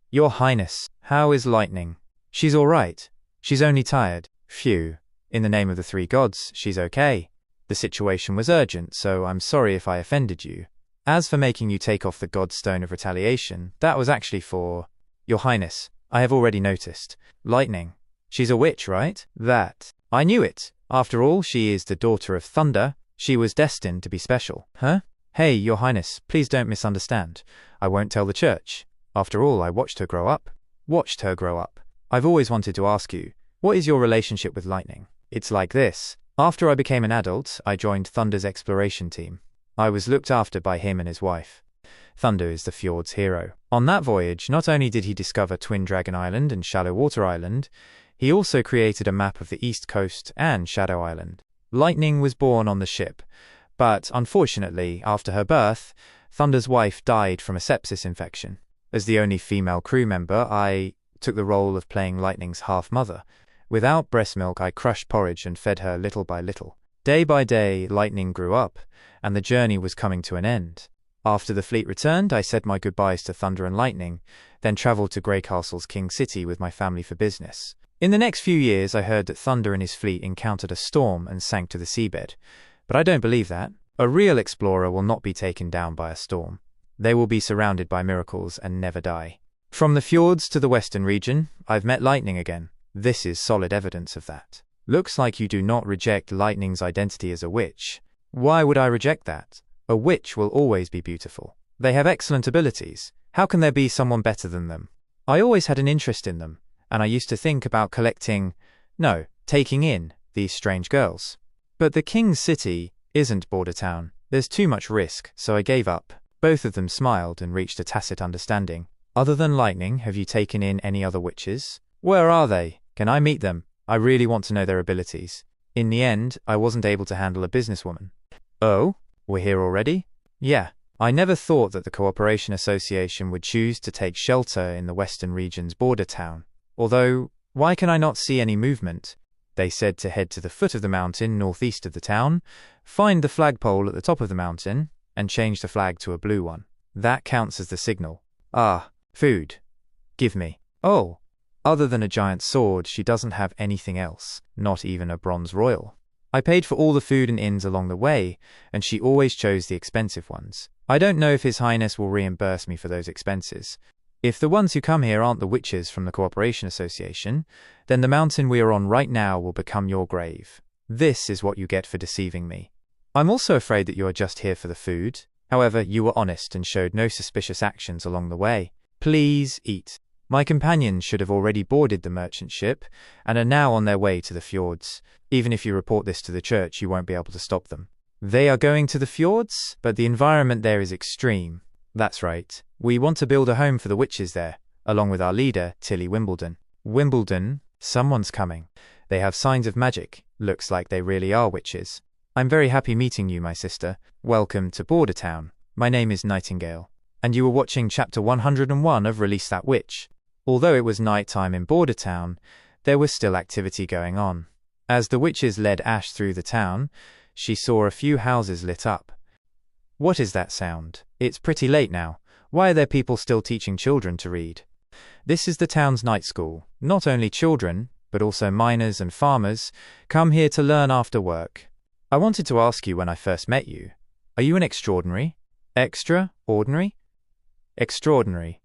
Your Highness, how is Lightning? She's all right. She's only tired. Phew. In the name of the three gods, she's okay. The situation was urgent, so I'm sorry if I offended you. As for making you take off the God's Stone of Retaliation, that was actually for... Your Highness, I have already noticed. Lightning. She's a witch, right? That. I knew it. After all, she is the daughter of Thunder. She was destined to be special. Huh? Hey, Your Highness, please don't misunderstand. I won't tell the church. After all, I watched her grow up. Watched her grow up. I've always wanted to ask you, what is your relationship with Lightning? It's like this. After I became an adult, I joined Thunder's exploration team. I was looked after by him and his wife. Thunder is the fjord's hero. On that voyage, not only did he discover Twin Dragon Island and Shallow Water Island, he also created a map of the East Coast and Shadow Island. Lightning was born on the ship, but unfortunately, after her birth, Thunder's wife died from a sepsis infection. As the only female crew member, I took the role of playing Lightning's half-mother. Without breast milk, I crushed porridge and fed her little by little. Day by day, Lightning grew up, and the journey was coming to an end. After the fleet returned, I said my goodbyes to Thunder and Lightning, then travelled to Grey Castle's King City with my family for business. In the next few years, I heard that Thunder and his fleet encountered a storm and sank to the seabed. But I don't believe that. A real explorer will not be taken down by a storm. They will be surrounded by miracles and never die. From the fjords to the western region, I've met Lightning again. This is solid evidence of that. Looks like you do not reject Lightning's identity as a witch. Why would I reject that? A witch will always be beautiful. They have excellent abilities. How can there be someone better than them? I always had an interest in them, and I used to think about taking in these strange girls. But the King's City isn't Border Town. There's too much risk, so I gave up. Both of them smiled and reached a tacit understanding. Other than Lightning, have you taken in any other witches? Where are they? Can I meet them? I really want to know their abilities. In the end, I wasn't able to handle a businesswoman. Oh? We're here already? Yeah. I never thought that the Cooperation Association would choose to take shelter in the Western region's border town. Although, why can I not see any movement? They said to head to the foot of the mountain northeast of the town, find the flagpole at the top of the mountain, and change the flag to a blue one. That counts as the signal. Ah, food. Give me. Oh. Other than a giant sword, she doesn't have anything else, not even a bronze royal. I paid for all the food and inns along the way, and she always chose the expensive ones. I don't know if His Highness will reimburse me for those expenses. If the ones who come here aren't the witches from the Cooperation Association, then the mountain we are on right now will become your grave. This is what you get for deceiving me. I'm also afraid that you are just here for the food. However, you were honest and showed no suspicious actions along the way. Please eat. My companions should have already boarded the merchant ship and are now on their way to the fjords. Even if you report this to the church, you won't be able to stop them. They are going to the fjords, but the environment there is extreme. That's right. We want to build a home for the witches there, along with our leader, Tilly Wimbledon. Wimbledon? Someone's coming. They have signs of magic. Looks like they really are witches. I'm very happy meeting you, my sister. Welcome to Border Town. My name is Nightingale. And you were watching Chapter 101 of Release That Witch. Although it was night time in Border Town, there was still activity going on. As the witches led Ash through the town, she saw a few houses lit up. What is that sound? It's pretty late now. Why are there people still teaching children to read? This is the town's night school. Not only children, but also miners and farmers come here to learn after work. I wanted to ask you when I first met you. Are you an extraordinary? Extraordinary? Extraordinary.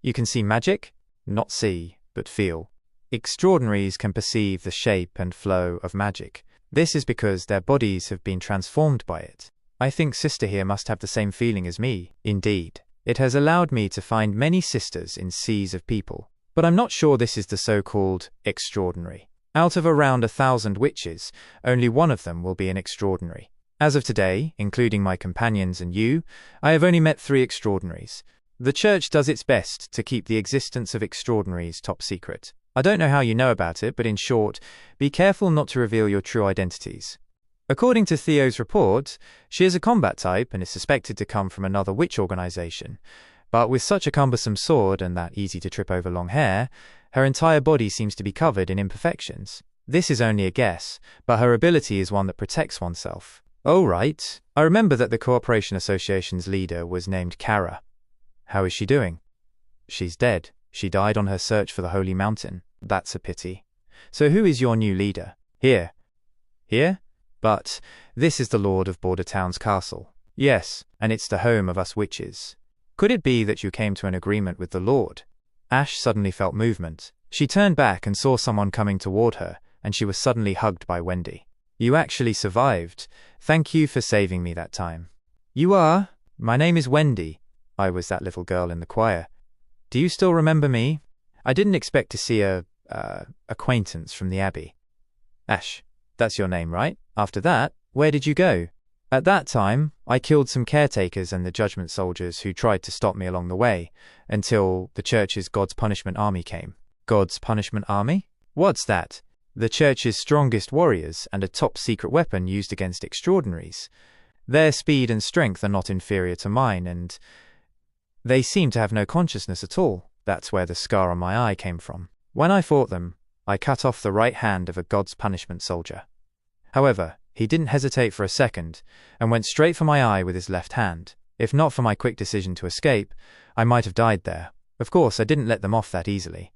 You can see magic? Not see, but feel. Extraordinaries can perceive the shape and flow of magic. This is because their bodies have been transformed by it. I think sister here must have the same feeling as me. Indeed. It has allowed me to find many sisters in seas of people. But I'm not sure this is the so-called extraordinary. Out of around 1,000 witches, only one of them will be an extraordinary. As of today, including my companions and you, I have only met 3 extraordinaries. The church does its best to keep the existence of extraordinaries top secret. I don't know how you know about it, but in short, be careful not to reveal your true identities. According to Theo's report, she is a combat type and is suspected to come from another witch organization. But with such a cumbersome sword and that easy-to-trip-over long hair, her entire body seems to be covered in imperfections. This is only a guess, but her ability is one that protects oneself. Oh, right. I remember that the Cooperation Association's leader was named Kara. How is she doing? She's dead. She died on her search for the Holy Mountain. That's a pity. So who is your new leader? Here. Here? But this is the Lord of Bordertown's castle. Yes, and it's the home of us witches. Could it be that you came to an agreement with the Lord? Ash suddenly felt movement. She turned back and saw someone coming toward her, and she was suddenly hugged by Wendy. You actually survived. Thank you for saving me that time. You are? My name is Wendy. I was that little girl in the choir. Do you still remember me? I didn't expect to see a acquaintance from the Abbey. Ash, that's your name, right? After that, where did you go? At that time, I killed some caretakers and the judgment soldiers who tried to stop me along the way, until the church's God's Punishment Army came. God's Punishment Army? What's that? The church's strongest warriors and a top-secret weapon used against extraordinaries. Their speed and strength are not inferior to mine, and they seem to have no consciousness at all. That's where the scar on my eye came from. When I fought them, I cut off the right hand of a God's Punishment soldier. However, he didn't hesitate for a second, and went straight for my eye with his left hand. If not for my quick decision to escape, I might have died there. Of course, I didn't let them off that easily.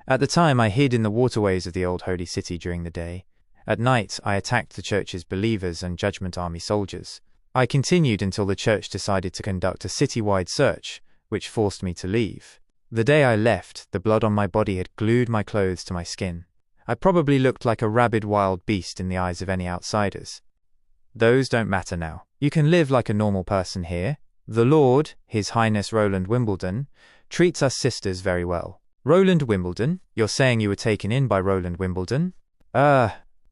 At the time, I hid in the waterways of the old holy city during the day. At night, I attacked the church's believers and Judgment Army soldiers. I continued until the church decided to conduct a city-wide search, which forced me to leave. The day I left, the blood on my body had glued my clothes to my skin. I probably looked like a rabid wild beast in the eyes of any outsiders. Those don't matter now. You can live like a normal person here. The Lord, His Highness Roland Wimbledon, treats us sisters very well. Roland Wimbledon? You're saying you were taken in by Roland Wimbledon?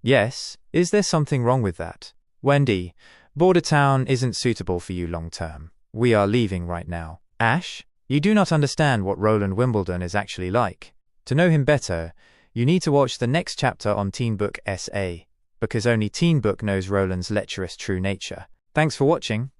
Yes. Is there something wrong with that? Wendy, Bordertown isn't suitable for you long term. We are leaving right now. Ash, you do not understand what Roland Wimbledon is actually like. To know him better, you need to watch the next chapter on TeenBook SA, because only TeenBook knows Roland's lecherous true nature. Thanks for watching.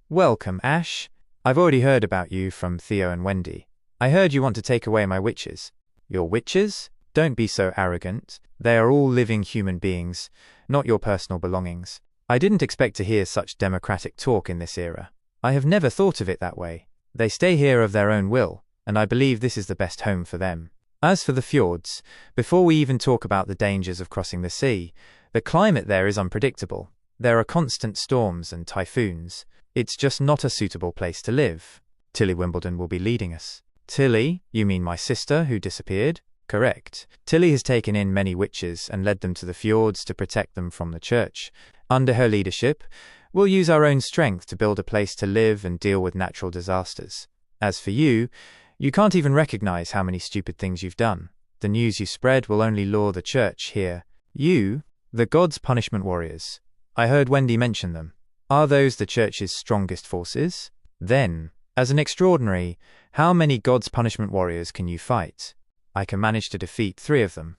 Welcome, Ash. I've already heard about you from Theo and Wendy. I heard you want to take away my witches. Your witches? Don't be so arrogant. They are all living human beings, not your personal belongings. I didn't expect to hear such democratic talk in this era. I have never thought of it that way. They stay here of their own will, and I believe this is the best home for them. As for the fjords, before we even talk about the dangers of crossing the sea, the climate there is unpredictable. There are constant storms and typhoons. It's just not a suitable place to live. Tilly Wimbledon will be leading us. Tilly? You mean my sister who disappeared? Correct. Tilly has taken in many witches and led them to the fjords to protect them from the church. Under her leadership, we'll use our own strength to build a place to live and deal with natural disasters. As for you, you can't even recognize how many stupid things you've done. The news you spread will only lure the church here. You, the God's Punishment warriors. I heard Wendy mention them. Are those the church's strongest forces? Then, as an extraordinary, how many God's Punishment warriors can you fight? I can manage to defeat 3 of them.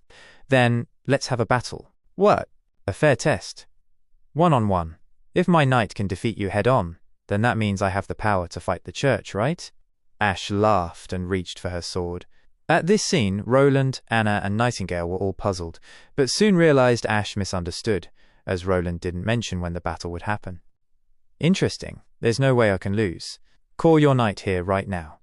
Then, let's have a battle. What? A fair test. 1-on-1. If my knight can defeat you head-on, then that means I have the power to fight the church, right? Ash laughed and reached for her sword. At this scene, Roland, Anna, and Nightingale were all puzzled, but soon realized Ash misunderstood, as Roland didn't mention when the battle would happen. Interesting. There's no way I can lose. Call your knight here right now.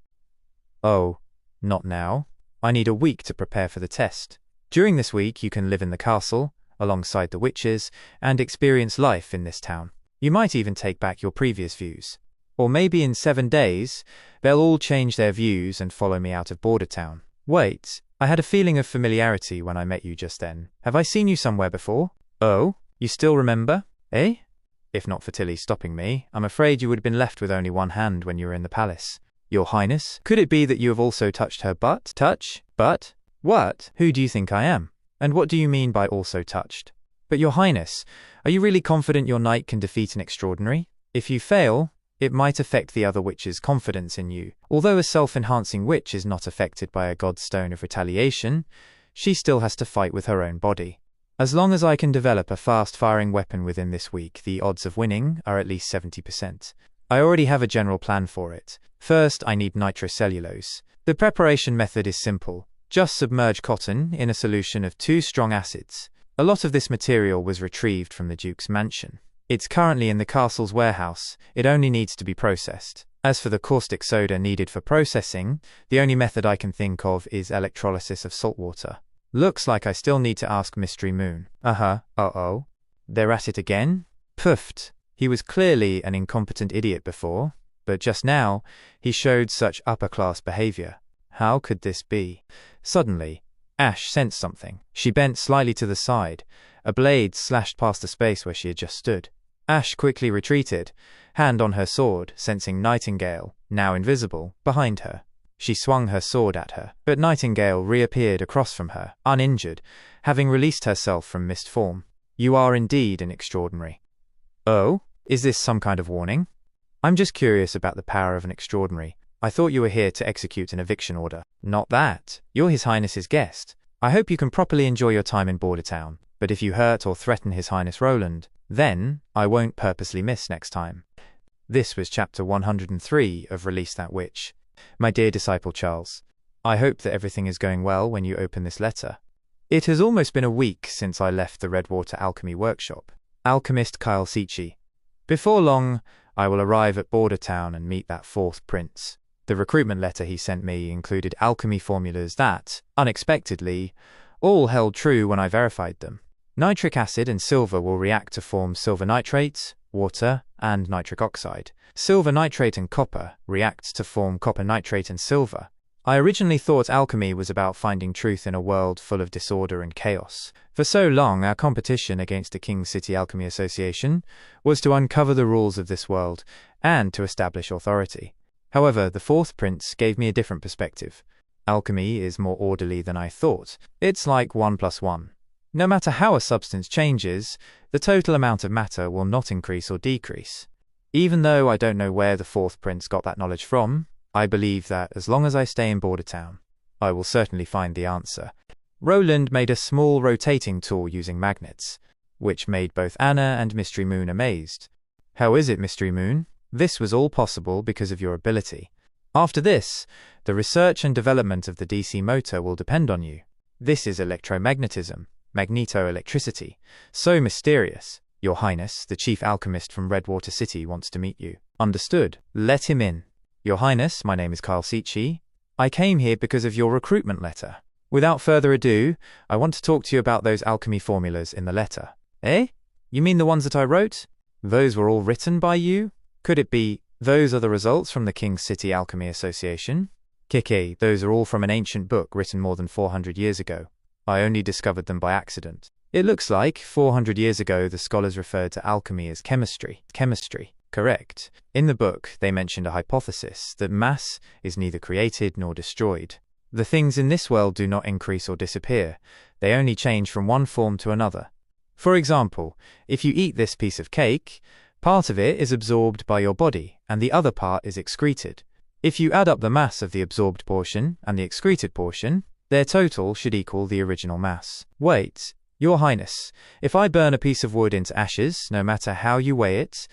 Oh, not now. I need a week to prepare for the test. During this week, you can live in the castle, alongside the witches, and experience life in this town. You might even take back your previous views. Or maybe in 7 days, they'll all change their views and follow me out of Bordertown. Wait, I had a feeling of familiarity when I met you just then. Have I seen you somewhere before? Oh, you still remember? Eh? If not for Tilly stopping me, I'm afraid you would have been left with only one hand when you were in the palace. Your Highness, could it be that you have also touched her butt? Touch? Butt? What? Who do you think I am? And what do you mean by also touched? But Your Highness, are you really confident your knight can defeat an extraordinary? If you fail, it might affect the other witch's confidence in you. Although a self-enhancing witch is not affected by a god's stone of retaliation, she still has to fight with her own body. As long as I can develop a fast-firing weapon within this week, the odds of winning are at least 70%. I already have a general plan for it. First, I need nitrocellulose. The preparation method is simple. Just submerge cotton in a solution of 2 strong acids. A lot of this material was retrieved from the Duke's mansion. It's currently in the castle's warehouse. It only needs to be processed. As for the caustic soda needed for processing, the only method I can think of is electrolysis of salt water. Looks like I still need to ask Mystery Moon. Uh-oh. They're at it again? Puffed. He was clearly an incompetent idiot before, but just now, he showed such upper-class behavior. How could this be? Suddenly, Ash sensed something. She bent slightly to the side. A blade slashed past the space where she had just stood. Ash quickly retreated, hand on her sword, sensing Nightingale, now invisible, behind her. She swung her sword at her, but Nightingale reappeared across from her, uninjured, having released herself from mist form. You are indeed an extraordinary. Oh, is this some kind of warning? I'm just curious about the power of an extraordinary. I thought you were here to execute an eviction order. Not that. You're His Highness's guest. I hope you can properly enjoy your time in Border Town, but if you hurt or threaten His Highness Roland, then I won't purposely miss next time. This was chapter 103 of Release That Witch. My dear disciple Charles, I hope that everything is going well when you open this letter. It has almost been a week since I left the Redwater Alchemy Workshop. Alchemist Kyle Seachy. Before long, I will arrive at Border Town and meet that fourth prince. The recruitment letter he sent me included alchemy formulas that, unexpectedly, all held true when I verified them. Nitric acid and silver will react to form silver nitrate, water, and nitric oxide. Silver nitrate and copper react to form copper nitrate and silver. I originally thought alchemy was about finding truth in a world full of disorder and chaos. For so long, our competition against the King City Alchemy Association was to uncover the rules of this world and to establish authority. However, the fourth prince gave me a different perspective. Alchemy is more orderly than I thought. It's like 1 + 1. No matter how a substance changes, the total amount of matter will not increase or decrease. Even though I don't know where the fourth prince got that knowledge from, I believe that as long as I stay in Border Town, I will certainly find the answer. Roland made a small rotating tool using magnets, which made both Anna and Mystery Moon amazed. How is it, Mystery Moon? This was all possible because of your ability. After this, the research and development of the DC motor will depend on you. This is electromagnetism, magneto-electricity, so mysterious. Your Highness, the chief alchemist from Redwater City, wants to meet you. Understood. Let him in. Your Highness, my name is Kyle Seachy. I came here because of your recruitment letter. Without further ado, I want to talk to you about those alchemy formulas in the letter. Eh? You mean the ones that I wrote? Those were all written by you? Could it be, those are the results from the King City Alchemy Association? Kike, those are all from an ancient book written more than 400 years ago. I only discovered them by accident. It looks like 400 years ago the scholars referred to alchemy as chemistry. Correct. In the book, they mentioned a hypothesis that mass is neither created nor destroyed. The things in this world do not increase or disappear. They only change from one form to another. For example, if you eat this piece of cake, part of it is absorbed by your body and the other part is excreted. If you add up the mass of the absorbed portion and the excreted portion, their total should equal the original mass. Wait, Your Highness, if I burn a piece of wood into ashes, no matter how you weigh it,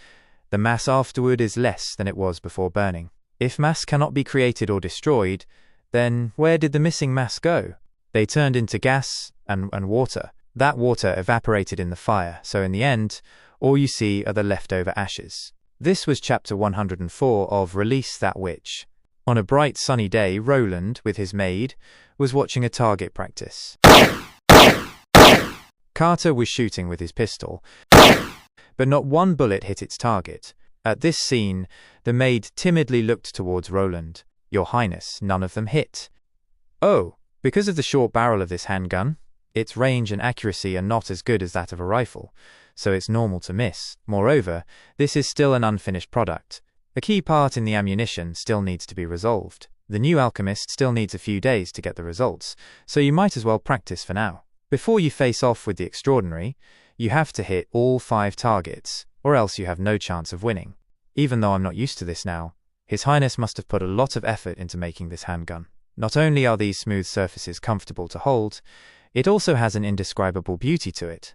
the mass afterward is less than it was before burning. If mass cannot be created or destroyed, then where did the missing mass go? They turned into gas and water. That water evaporated in the fire, so in the end, all you see are the leftover ashes. This was chapter 104 of Release That Witch. On a bright sunny day, Roland, with his maid, was watching a target practice. Carter was shooting with his pistol, but not one bullet hit its target. At this scene, the maid timidly looked towards Roland. Your Highness, none of them hit. Oh, because of the short barrel of this handgun? Its range and accuracy are not as good as that of a rifle, so it's normal to miss. Moreover, this is still an unfinished product. A key part in the ammunition still needs to be resolved. The new alchemist still needs a few days to get the results, so you might as well practice for now. Before you face off with the extraordinary, you have to hit all 5 targets, or else you have no chance of winning. Even though I'm not used to this now, His Highness must have put a lot of effort into making this handgun. Not only are these smooth surfaces comfortable to hold, it also has an indescribable beauty to it.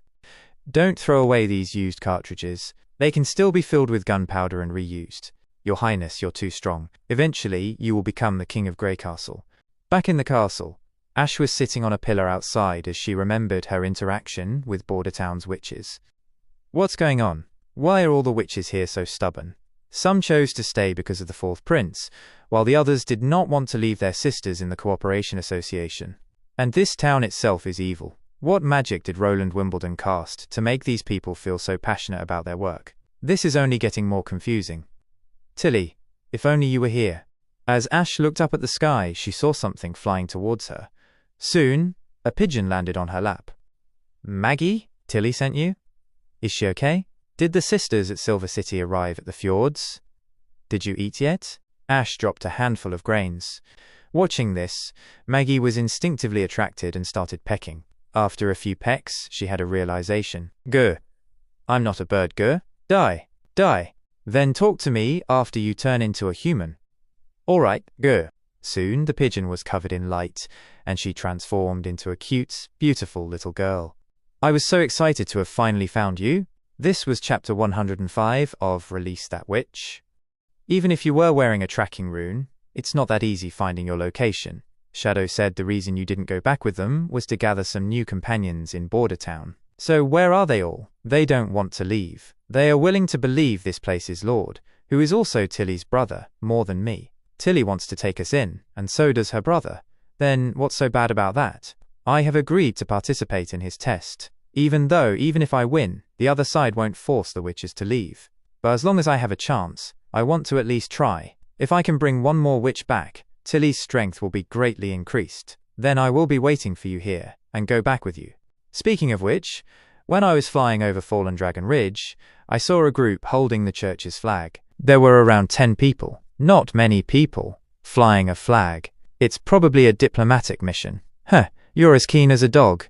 Don't throw away these used cartridges. They can still be filled with gunpowder and reused. Your Highness, you're too strong. Eventually, you will become the King of Grey Castle. Back in the castle, Ash was sitting on a pillar outside as she remembered her interaction with Border Town's witches. What's going on? Why are all the witches here so stubborn? Some chose to stay because of the fourth prince, while the others did not want to leave their sisters in the Cooperation Association. And this town itself is evil. What magic did Roland Wimbledon cast to make these people feel so passionate about their work? This is only getting more confusing. Tilly, if only you were here. As Ash looked up at the sky, she saw something flying towards her. Soon, a pigeon landed on her lap. Maggie, Tilly sent you? Is she okay? Did the sisters at Silver City arrive at the fjords? Did you eat yet? Ash dropped a handful of grains. Watching this, Maggie was instinctively attracted and started pecking. After a few pecks, she had a realization. Gah. I'm not a bird, gah. Die. Die. Then talk to me after you turn into a human. All right, gah. Soon the pigeon was covered in light, and she transformed into a cute, beautiful little girl. I was so excited to have finally found you. This was chapter 105 of Release That Witch. Even if you were wearing a tracking rune, it's not that easy finding your location. Shadow said the reason you didn't go back with them was to gather some new companions in Border Town. So where are they all? They don't want to leave. They are willing to believe this place's lord, who is also Tilly's brother, more than me. Tilly wants to take us in, and so does her brother. Then what's so bad about that? I have agreed to participate in his test, even if I win, the other side won't force the witches to leave. But as long as I have a chance, I want to at least try. If I can bring one more witch back, Tilly's strength will be greatly increased. Then I will be waiting for you here, and go back with you. Speaking of which, when I was flying over Fallen Dragon Ridge, I saw a group holding the church's flag. There were around 10 people. Not many people. Flying a flag. It's probably a diplomatic mission. Huh, you're as keen as a dog.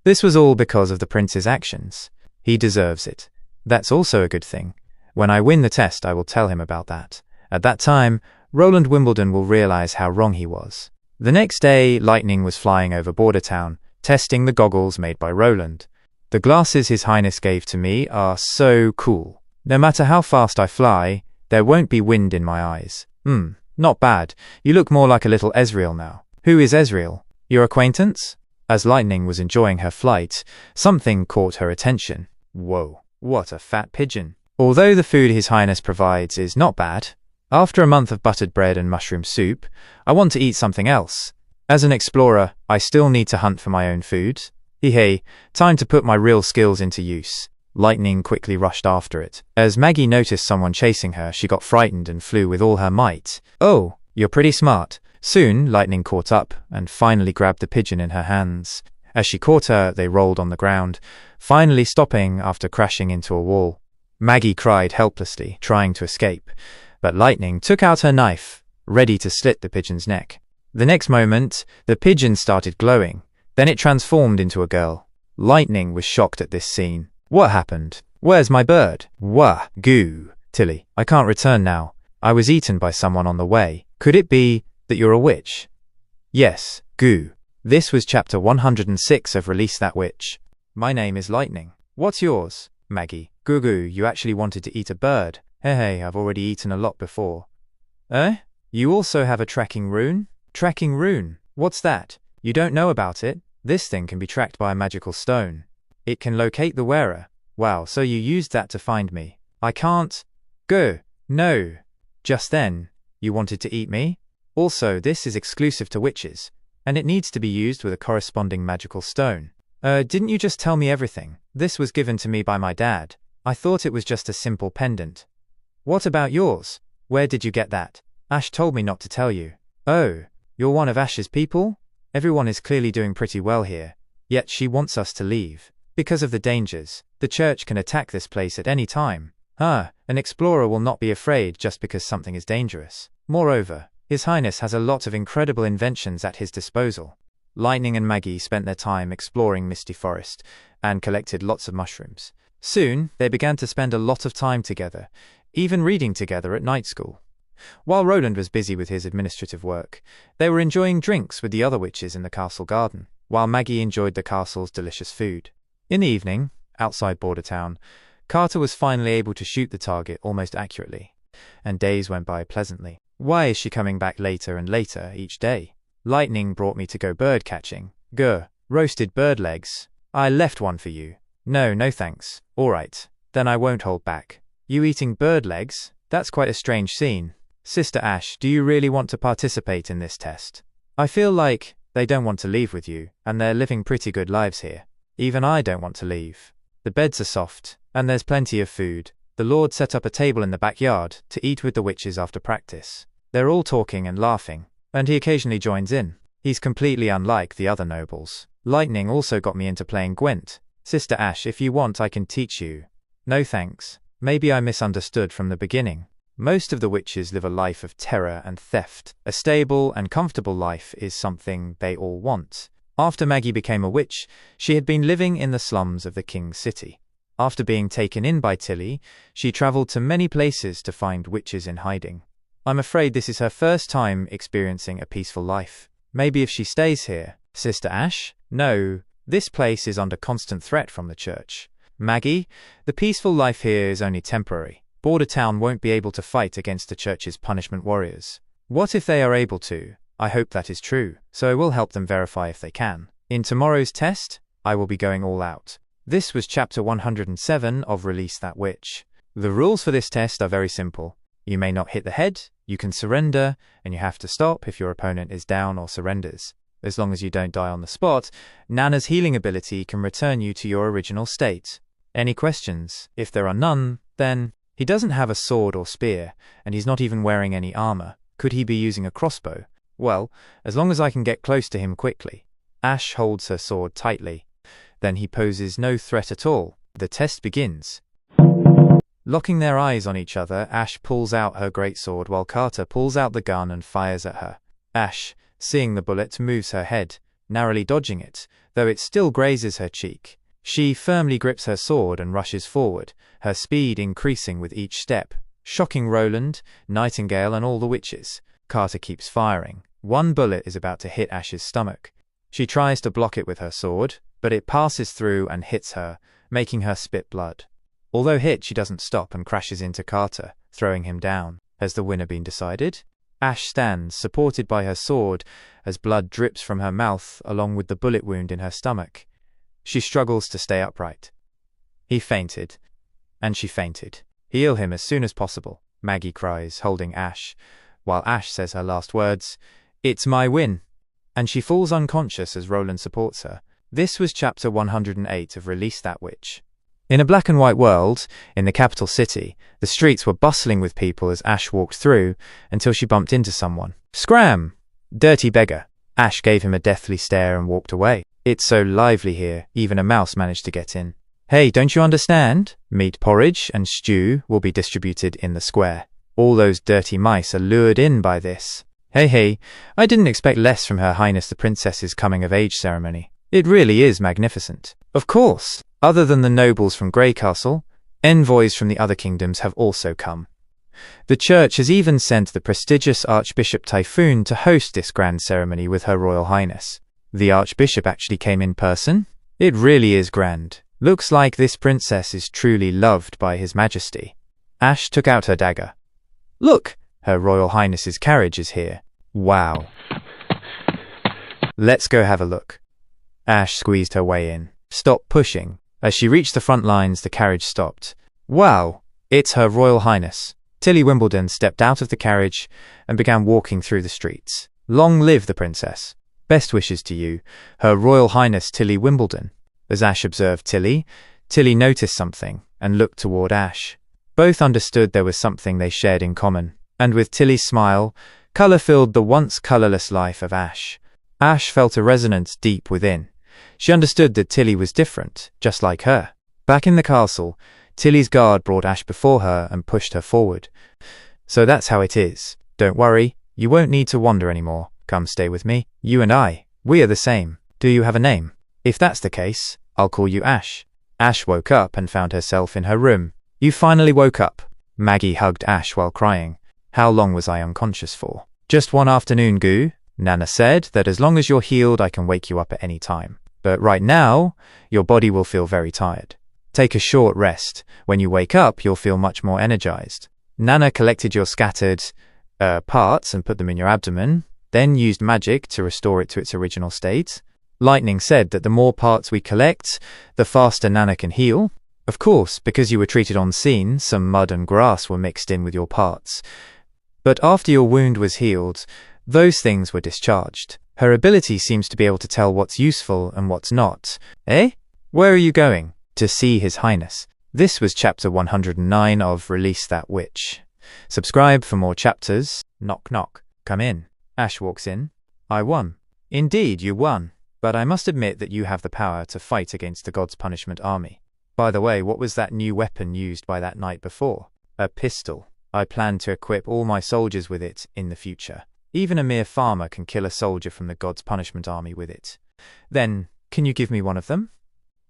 This was all because of the prince's actions. He deserves it. That's also a good thing. When I win the test, I will tell him about that. At that time, Roland Wimbledon will realize how wrong he was. The next day, Lightning was flying over Border Town, testing the goggles made by Roland. The glasses His Highness gave to me are so cool. No matter how fast I fly, there won't be wind in my eyes. Not bad. You look more like a little Ezreal now. Who is Ezreal? Your acquaintance? As Lightning was enjoying her flight, something caught her attention. Whoa, what a fat pigeon. Although the food His Highness provides is not bad, after a month of buttered bread and mushroom soup, I want to eat something else. As an explorer, I still need to hunt for my own food. Hey, time to put my real skills into use. Lightning quickly rushed after it. As Maggie noticed someone chasing her, she got frightened and flew with all her might. Oh, you're pretty smart. Soon, Lightning caught up and finally grabbed the pigeon in her hands. As she caught her, they rolled on the ground, finally stopping after crashing into a wall. Maggie cried helplessly, trying to escape, but Lightning took out her knife, ready to slit the pigeon's neck. The next moment, the pigeon started glowing. Then it transformed into a girl. Lightning was shocked at this scene. What happened? Where's my bird? Wah, goo. Tilly, I can't return now. I was eaten by someone on the way. Could it be that you're a witch? Yes, goo. This was chapter 106 of Release That Witch. My name is Lightning. What's yours? Maggie. Goo goo, you actually wanted to eat a bird. Hey, I've already eaten a lot before. You also have a tracking rune? Tracking rune? What's that? You don't know about it? This thing can be tracked by a magical stone. It can locate the wearer. Wow, so you used that to find me. I can't. Go. No. Just then, you wanted to eat me? Also, this is exclusive to witches, and it needs to be used with a corresponding magical stone. Didn't you just tell me everything? This was given to me by my dad. I thought it was just a simple pendant. What about yours? Where did you get that? Ash told me not to tell you. Oh, you're one of Ash's people? Everyone is clearly doing pretty well here, yet she wants us to leave. Because of the dangers, the church can attack this place at any time. An explorer will not be afraid just because something is dangerous. Moreover, His Highness has a lot of incredible inventions at his disposal. Lightning and Maggie spent their time exploring Misty Forest and collected lots of mushrooms. Soon, they began to spend a lot of time together, even reading together at night school. While Roland was busy with his administrative work, they were enjoying drinks with the other witches in the castle garden, while Maggie enjoyed the castle's delicious food. In the evening, outside Border Town, Carter was finally able to shoot the target almost accurately, and days went by pleasantly. Why is she coming back later and later each day? Lightning brought me to go bird catching. Grr, roasted bird legs. I left one for you. No thanks. All right, then I won't hold back. You eating bird legs? That's quite a strange scene. Sister Ash, do you really want to participate in this test? I feel like they don't want to leave with you, and they're living pretty good lives here. Even I don't want to leave. The beds are soft, and there's plenty of food. The Lord set up a table in the backyard to eat with the witches after practice. They're all talking and laughing, and he occasionally joins in. He's completely unlike the other nobles. Lightning also got me into playing Gwent. Sister Ash, if you want, I can teach you. No thanks. Maybe I misunderstood from the beginning. Most of the witches live a life of terror and theft. A stable and comfortable life is something they all want. After Maggie became a witch, she had been living in the slums of the king's city. After being taken in by Tilly, she traveled to many places to find witches in hiding. I'm afraid this is her first time experiencing a peaceful life. Maybe if she stays here. Sister Ash? No, this place is under constant threat from the church. Maggie, the peaceful life here is only temporary. Border Town won't be able to fight against the church's punishment warriors. What if they are able to? I hope that is true, so I will help them verify if they can. In tomorrow's test, I will be going all out. This was chapter 107 of Release That Witch. The rules for this test are very simple. You may not hit the head, you can surrender, and you have to stop if your opponent is down or surrenders. As long as you don't die on the spot, Nana's healing ability can return you to your original state. Any questions? If there are none, then he doesn't have a sword or spear, and he's not even wearing any armor. Could he be using a crossbow? Well, as long as I can get close to him quickly. Ash holds her sword tightly. Then he poses no threat at all. The test begins. Locking their eyes on each other, Ash pulls out her greatsword while Carter pulls out the gun and fires at her. Ash, seeing the bullet, moves her head, narrowly dodging it, though it still grazes her cheek. She firmly grips her sword and rushes forward, her speed increasing with each step, shocking Roland, Nightingale, and all the witches. Carter keeps firing. One bullet is about to hit Ash's stomach. She tries to block it with her sword, but it passes through and hits her, making her spit blood. Although hit, she doesn't stop and crashes into Carter, throwing him down. Has the winner been decided? Ash stands, supported by her sword, as blood drips from her mouth along with the bullet wound in her stomach. She struggles to stay upright. He fainted, and she fainted. Heal him as soon as possible, Maggie cries, holding Ash, while Ash says her last words, "It's my win," and she falls unconscious as Roland supports her. This was chapter 108 of Release That Witch. In a black and white world, in the capital city, the streets were bustling with people as Ash walked through until she bumped into someone. Scram! Dirty beggar. Ash gave him a deathly stare and walked away. It's so lively here, even a mouse managed to get in. Hey, don't you understand? Meat porridge and stew will be distributed in the square. All those dirty mice are lured in by this. Hey, I didn't expect less from Her Highness the Princess's coming-of-age ceremony. It really is magnificent. Of course, other than the nobles from Grey Castle, envoys from the other kingdoms have also come. The church has even sent the prestigious Archbishop Typhoon to host this grand ceremony with Her Royal Highness. The Archbishop actually came in person? It really is grand. Looks like this princess is truly loved by His Majesty. Ash took out her dagger. Look, Her Royal Highness's carriage is here. Wow. Let's go have a look. Ash squeezed her way in. Stop pushing. As she reached the front lines, the carriage stopped. Wow, it's Her Royal Highness. Tilly Wimbledon stepped out of the carriage and began walking through the streets. Long live the princess. Best wishes to you, Her Royal Highness Tilly Wimbledon. As Ash observed Tilly, Tilly noticed something and looked toward Ash. Both understood there was something they shared in common, and with Tilly's smile, colour filled the once colourless life of Ash. Ash felt a resonance deep within. She understood that Tilly was different, just like her. Back in the castle, Tilly's guard brought Ash before her and pushed her forward. So that's how it is. Don't worry, you won't need to wander anymore. Come stay with me. You and I, we are the same. Do you have a name? If that's the case, I'll call you Ash. Ash woke up and found herself in her room. You finally woke up. Maggie hugged Ash while crying. How long was I unconscious for? Just one afternoon, Goo. Nana said that as long as you're healed, I can wake you up at any time. But right now, your body will feel very tired. Take a short rest. When you wake up, you'll feel much more energized. Nana collected your scattered parts and put them in your abdomen, then used magic to restore it to its original state. Lightning said that the more parts we collect, the faster Nana can heal. Of course, because you were treated on scene, some mud and grass were mixed in with your parts. But after your wound was healed, those things were discharged. Her ability seems to be able to tell what's useful and what's not. Eh? Where are you going? To see His Highness. This was chapter 109 of Release That Witch. Subscribe for more chapters. Knock knock. Come in. Ash walks in. I won. Indeed, you won. But I must admit that you have the power to fight against the God's punishment army. By the way, what was that new weapon used by that knight before? A pistol. I plan to equip all my soldiers with it in the future. Even a mere farmer can kill a soldier from the God's punishment army with it. Then, can you give me one of them?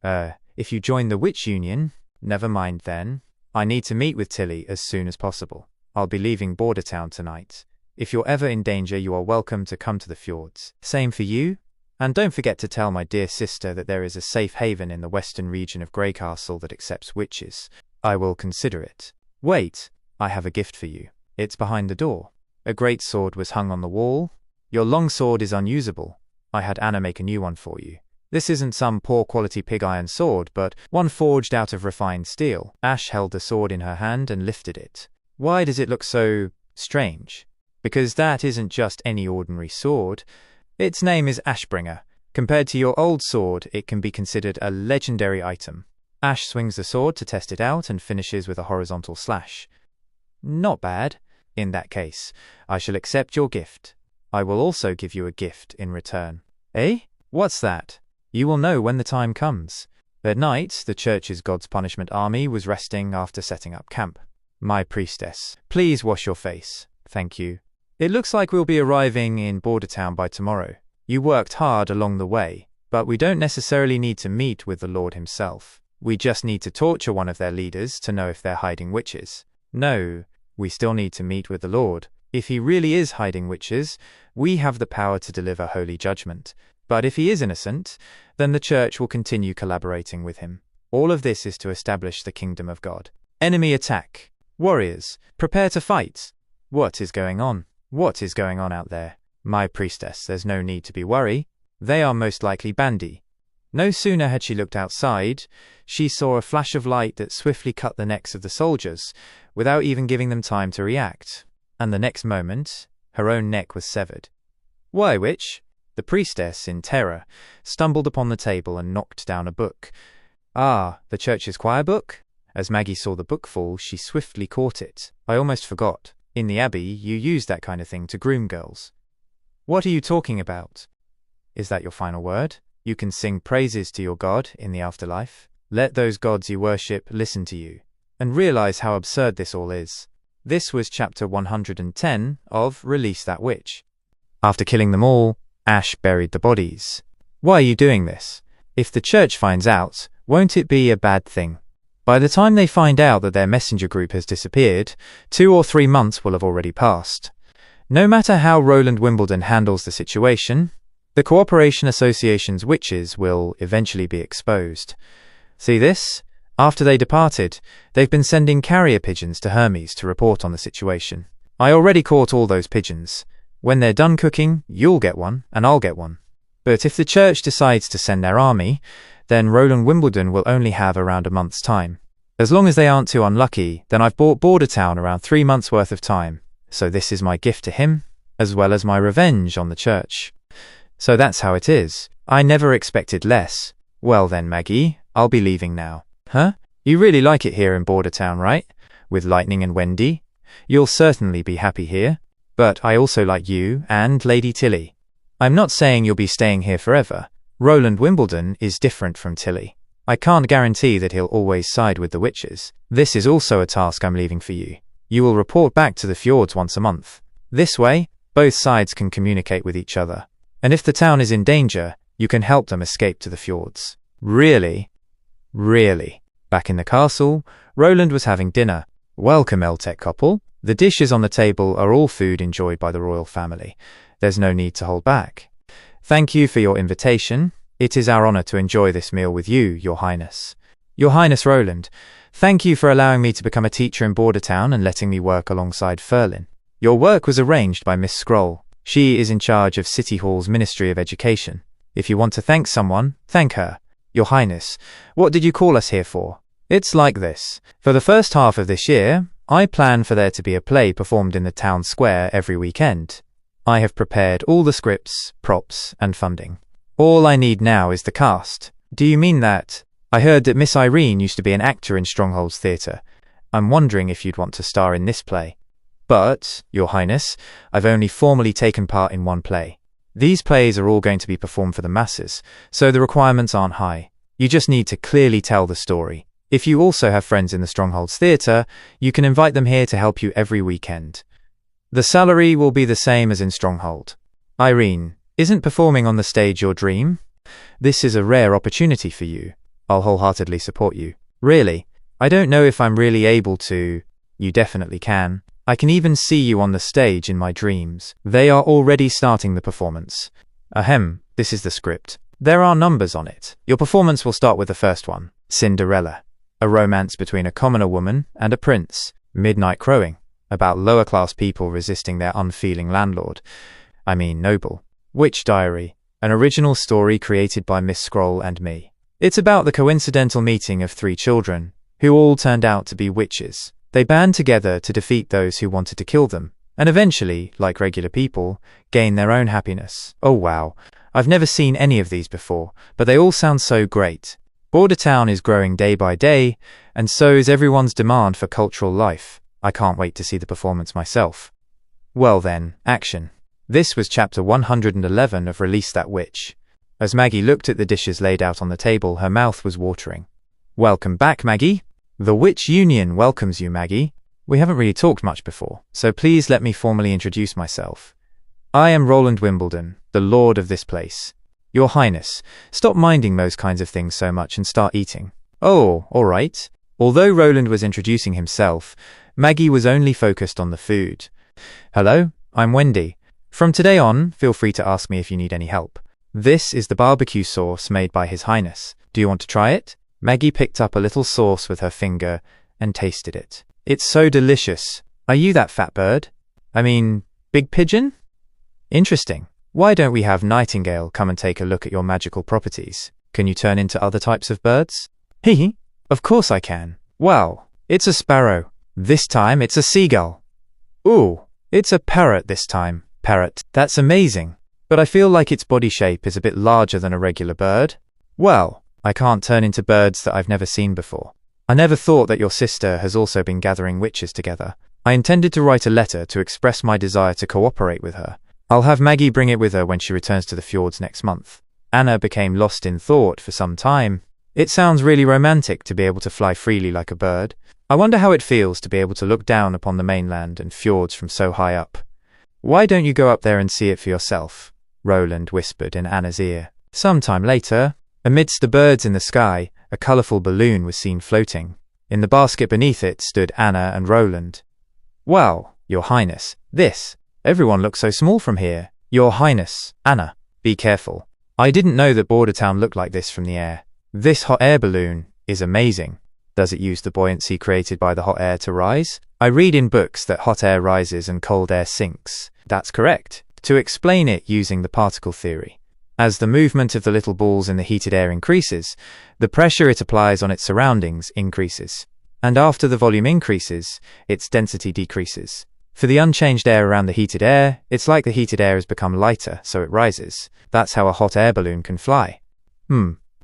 If you join the Witch Union, never mind then. I need to meet with Tilly as soon as possible. I'll be leaving Border Town tonight. If you're ever in danger, you are welcome to come to the fjords. Same for you. And don't forget to tell my dear sister that there is a safe haven in the western region of Greycastle that accepts witches. I will consider it. Wait, I have a gift for you. It's behind the door. A great sword was hung on the wall. Your long sword is unusable. I had Anna make a new one for you. This isn't some poor quality pig iron sword, but one forged out of refined steel. Ash held the sword in her hand and lifted it. Why does it look so strange? Because that isn't just any ordinary sword. Its name is Ashbringer. Compared to your old sword, it can be considered a legendary item. Ash swings the sword to test it out and finishes with a horizontal slash. Not bad. In that case, I shall accept your gift. I will also give you a gift in return. Eh? What's that? You will know when the time comes. At night, the church's God's punishment army was resting after setting up camp. My priestess, please wash your face. Thank you. It looks like we'll be arriving in Border Town by tomorrow. You worked hard along the way, but we don't necessarily need to meet with the Lord himself. We just need to torture one of their leaders to know if they're hiding witches. No, we still need to meet with the Lord. If he really is hiding witches, we have the power to deliver holy judgment. But if he is innocent, then the church will continue collaborating with him. All of this is to establish the kingdom of God. Enemy attack. Warriors, prepare to fight. What is going on? What is going on out there? My priestess, there's no need to be worried. They are most likely bandy. No sooner had she looked outside, she saw a flash of light that swiftly cut the necks of the soldiers, without even giving them time to react. And the next moment, her own neck was severed. Why, witch? The priestess, in terror, stumbled upon the table and knocked down a book. Ah, the church's choir book? As Maggie saw the book fall, she swiftly caught it. I almost forgot. In the Abbey, you use that kind of thing to groom girls. What are you talking about? Is that your final word? You can sing praises to your God in the afterlife. Let those gods you worship listen to you, and realize how absurd this all is. This was chapter 110 of Release That Witch. After killing them all, Ash buried the bodies. Why are you doing this? If the church finds out, won't it be a bad thing? By the time they find out that their messenger group has disappeared, 2 or 3 months will have already passed. No matter how Roland Wimbledon handles the situation, the Cooperation Association's witches will eventually be exposed. See this? After they departed, they've been sending carrier pigeons to Hermes to report on the situation. I already caught all those pigeons. When they're done cooking, you'll get one, and I'll get one. But if the church decides to send their army, then Roland Wimbledon will only have around a month's time. As long as they aren't too unlucky, then I've bought Border Town around 3 months' worth of time. So this is my gift to him, as well as my revenge on the church. So that's how it is. I never expected less. Well then, Maggie, I'll be leaving now. Huh? You really like it here in Border Town, right? With Lightning and Wendy? You'll certainly be happy here. But I also like you and Lady Tilly. I'm not saying you'll be staying here forever. Roland Wimbledon is different from Tilly. I can't guarantee that he'll always side with the witches. This is also a task I'm leaving for you. You will report back to the fjords once a month. This way, both sides can communicate with each other. And if the town is in danger, you can help them escape to the fjords. Really? Really? Back in the castle, Roland was having dinner. Welcome, Eltec couple. The dishes on the table are all food enjoyed by the royal family. There's no need to hold back. Thank you for your invitation. It is our honor to enjoy this meal with you, Your Highness. Your Highness Roland, thank you for allowing me to become a teacher in Border Town and letting me work alongside Ferlin. Your work was arranged by Miss Scroll. She is in charge of City Hall's Ministry of Education. If you want to thank someone, thank her. Your Highness, what did you call us here for? It's like this. For the first half of this year, I plan for there to be a play performed in the town square every weekend. I have prepared all the scripts, props, and funding. All I need now is the cast. Do you mean that? I heard that Miss Irene used to be an actor in Stronghold's theatre. I'm wondering if you'd want to star in this play. But, Your Highness, I've only formally taken part in one play. These plays are all going to be performed for the masses, so the requirements aren't high. You just need to clearly tell the story. If you also have friends in the Stronghold's theatre, you can invite them here to help you every weekend. The salary will be the same as in Stronghold. Irene, isn't performing on the stage your dream? This is a rare opportunity for you. I'll wholeheartedly support you. Really? I don't know if I'm really able to. You definitely can. I can even see you on the stage in my dreams. They are already starting the performance. Ahem, this is the script. There are numbers on it. Your performance will start with the first one. Cinderella. A romance between a commoner woman and a prince. Midnight Crowing. About lower-class people resisting their unfeeling landlord. Noble. Witch Diary. An original story created by Miss Scroll and me. It's about the coincidental meeting of 3 children, who all turned out to be witches. They band together to defeat those who wanted to kill them, and eventually, like regular people, gain their own happiness. Oh wow, I've never seen any of these before, but they all sound so great. Border Town is growing day by day, and so is everyone's demand for cultural life. I can't wait to see the performance myself. Well then, action. This was chapter 111 of Release That Witch. As Maggie looked at the dishes laid out on the table, her mouth was watering. Welcome back, Maggie. The Witch Union welcomes you, Maggie. We haven't really talked much before, so please let me formally introduce myself. I am Roland Wimbledon, the lord of this place. Your Highness, stop minding those kinds of things so much and start eating. Oh, all right. Although Roland was introducing himself, Maggie was only focused on the food. Hello, I'm Wendy. From today on, feel free to ask me if you need any help. This is the barbecue sauce made by His Highness. Do you want to try it? Maggie picked up a little sauce with her finger and tasted it. It's so delicious. Are you that fat bird? Big pigeon? Interesting. Why don't we have Nightingale come and take a look at your magical properties? Can you turn into other types of birds? Hee. Of course I can. Wow, it's a sparrow. This time it's a seagull. Ooh, it's a parrot this time. Parrot. That's amazing. But I feel like its body shape is a bit larger than a regular bird. Well, I can't turn into birds that I've never seen before. I never thought that your sister has also been gathering witches together. I intended to write a letter to express my desire to cooperate with her. I'll have Maggie bring it with her when she returns to the fjords next month. Anna became lost in thought for some time. It sounds really romantic to be able to fly freely like a bird. I wonder how it feels to be able to look down upon the mainland and fjords from so high up. Why don't you go up there and see it for yourself? Roland whispered in Anna's ear. Sometime later, amidst the birds in the sky, a colourful balloon was seen floating. In the basket beneath it stood Anna and Roland. Wow, Your Highness, this. Everyone looks so small from here. Your Highness, Anna, be careful. I didn't know that Border Town looked like this from the air. This hot air balloon is amazing. Does it use the buoyancy created by the hot air to rise? I read in books that hot air rises and cold air sinks. That's correct. To explain it using the particle theory. As the movement of the little balls in the heated air increases, the pressure it applies on its surroundings increases. And after the volume increases, its density decreases. For the unchanged air around the heated air, it's like the heated air has become lighter, so it rises. That's how a hot air balloon can fly.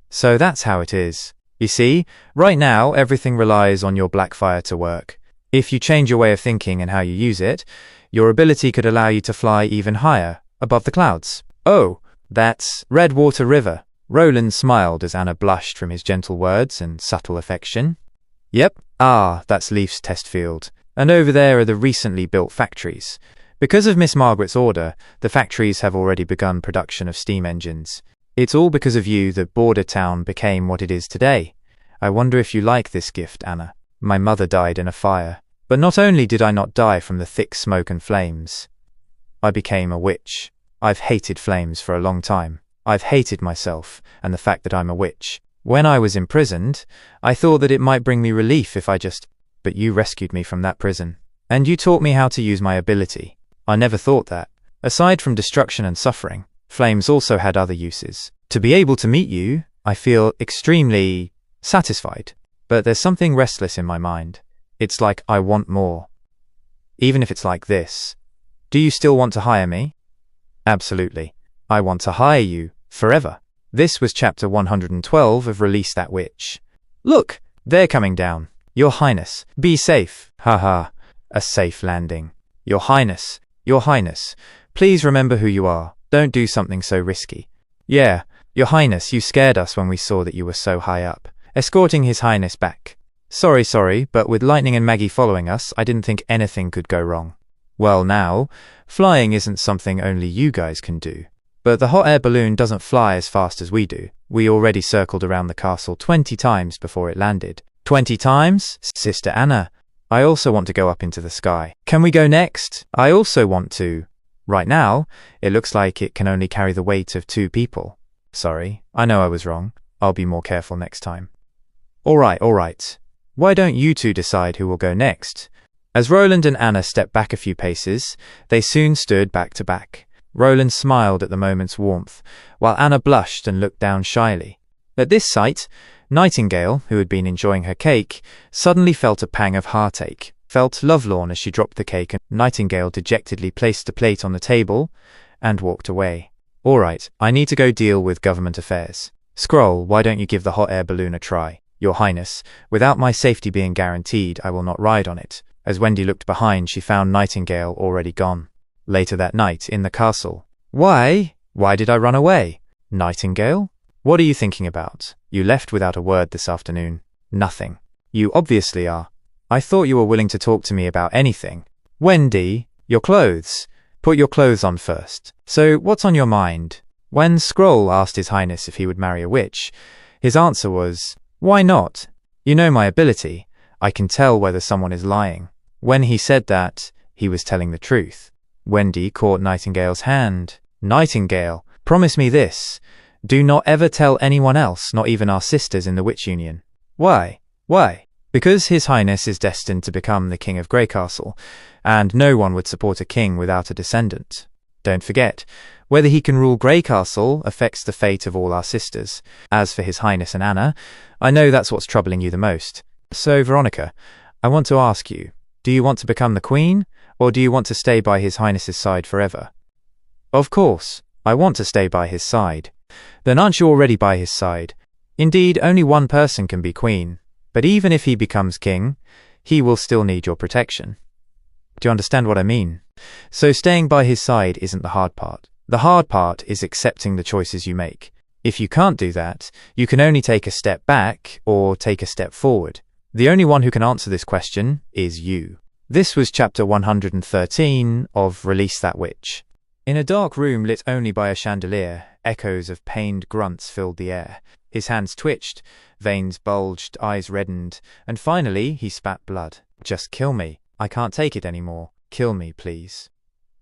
So that's how it is. You see, right now everything relies on your black fire to work. If you change your way of thinking and how you use it, your ability could allow you to fly even higher, above the clouds. Oh, that's Redwater River. Roland smiled as Anna blushed from his gentle words and subtle affection. Yep, that's Leaf's test field. And over there are the recently built factories. Because of Miss Margaret's order, the factories have already begun production of steam engines. It's all because of you that Border Town became what it is today. I wonder if you like this gift, Anna. My mother died in a fire. But not only did I not die from the thick smoke and flames, I became a witch. I've hated flames for a long time. I've hated myself and the fact that I'm a witch. When I was imprisoned, I thought that it might bring me relief if I just... But you rescued me from that prison. And you taught me how to use my ability. I never thought that. Aside from destruction and suffering, flames also had other uses. To be able to meet you, I feel extremely satisfied. But there's something restless in my mind. It's like I want more. Even if it's like this. Do you still want to hire me? Absolutely. I want to hire you, forever. This was chapter 112 of Release That Witch. Look, they're coming down. Your Highness, be safe. Haha, a safe landing. Your Highness, please remember who you are. Don't do something so risky. Yeah, Your Highness, you scared us when we saw that you were so high up. Escorting His Highness back. Sorry, but with Lightning and Maggie following us, I didn't think anything could go wrong. Well now, flying isn't something only you guys can do. But the hot air balloon doesn't fly as fast as we do. We already circled around the castle 20 times before it landed. 20 times? Sister Anna, I also want to go up into the sky. Can we go next? I also want to. Right now, it looks like it can only carry the weight of 2 people. Sorry, I know I was wrong. I'll be more careful next time. All right. Why don't you two decide who will go next? As Roland and Anna stepped back a few paces, they soon stood back to back. Roland smiled at the moment's warmth, while Anna blushed and looked down shyly. At this sight, Nightingale, who had been enjoying her cake, suddenly felt a pang of heartache, felt lovelorn as she dropped the cake, and Nightingale dejectedly placed the plate on the table and walked away. All right, I need to go deal with government affairs. Scroll, why don't you give the hot air balloon a try? Your Highness, without my safety being guaranteed, I will not ride on it. As Wendy looked behind, she found Nightingale already gone. Later that night, in the castle. Why did I run away? Nightingale? What are you thinking about? You left without a word this afternoon. Nothing. You obviously are. I thought you were willing to talk to me about anything. Wendy, your clothes. Put your clothes on first. So, what's on your mind? When Scroll asked His Highness if he would marry a witch, his answer was, why not? You know my ability. I can tell whether someone is lying. When he said that, he was telling the truth. Wendy caught Nightingale's hand. Nightingale, promise me this. Do not ever tell anyone else, not even our sisters in the Witch Union. Why? Because His Highness is destined to become the King of Greycastle, and no one would support a king without a descendant. Don't forget, whether he can rule Greycastle affects the fate of all our sisters. As for His Highness and Anna, I know that's what's troubling you the most. So, Veronica, I want to ask you, do you want to become the Queen, or do you want to stay by His Highness's side forever? Of course, I want to stay by his side. Then aren't you already by his side? Indeed, only one person can be Queen, but even if he becomes king, he will still need your protection. Do you understand what I mean? So staying by his side isn't the hard part. The hard part is accepting the choices you make. If you can't do that, you can only take a step back or take a step forward. The only one who can answer this question is you. This was chapter 113 of Release That Witch. In a dark room lit only by a chandelier, echoes of pained grunts filled the air. His hands twitched, veins bulged, eyes reddened, and finally he spat blood. Just kill me. I can't take it anymore. Kill me, please.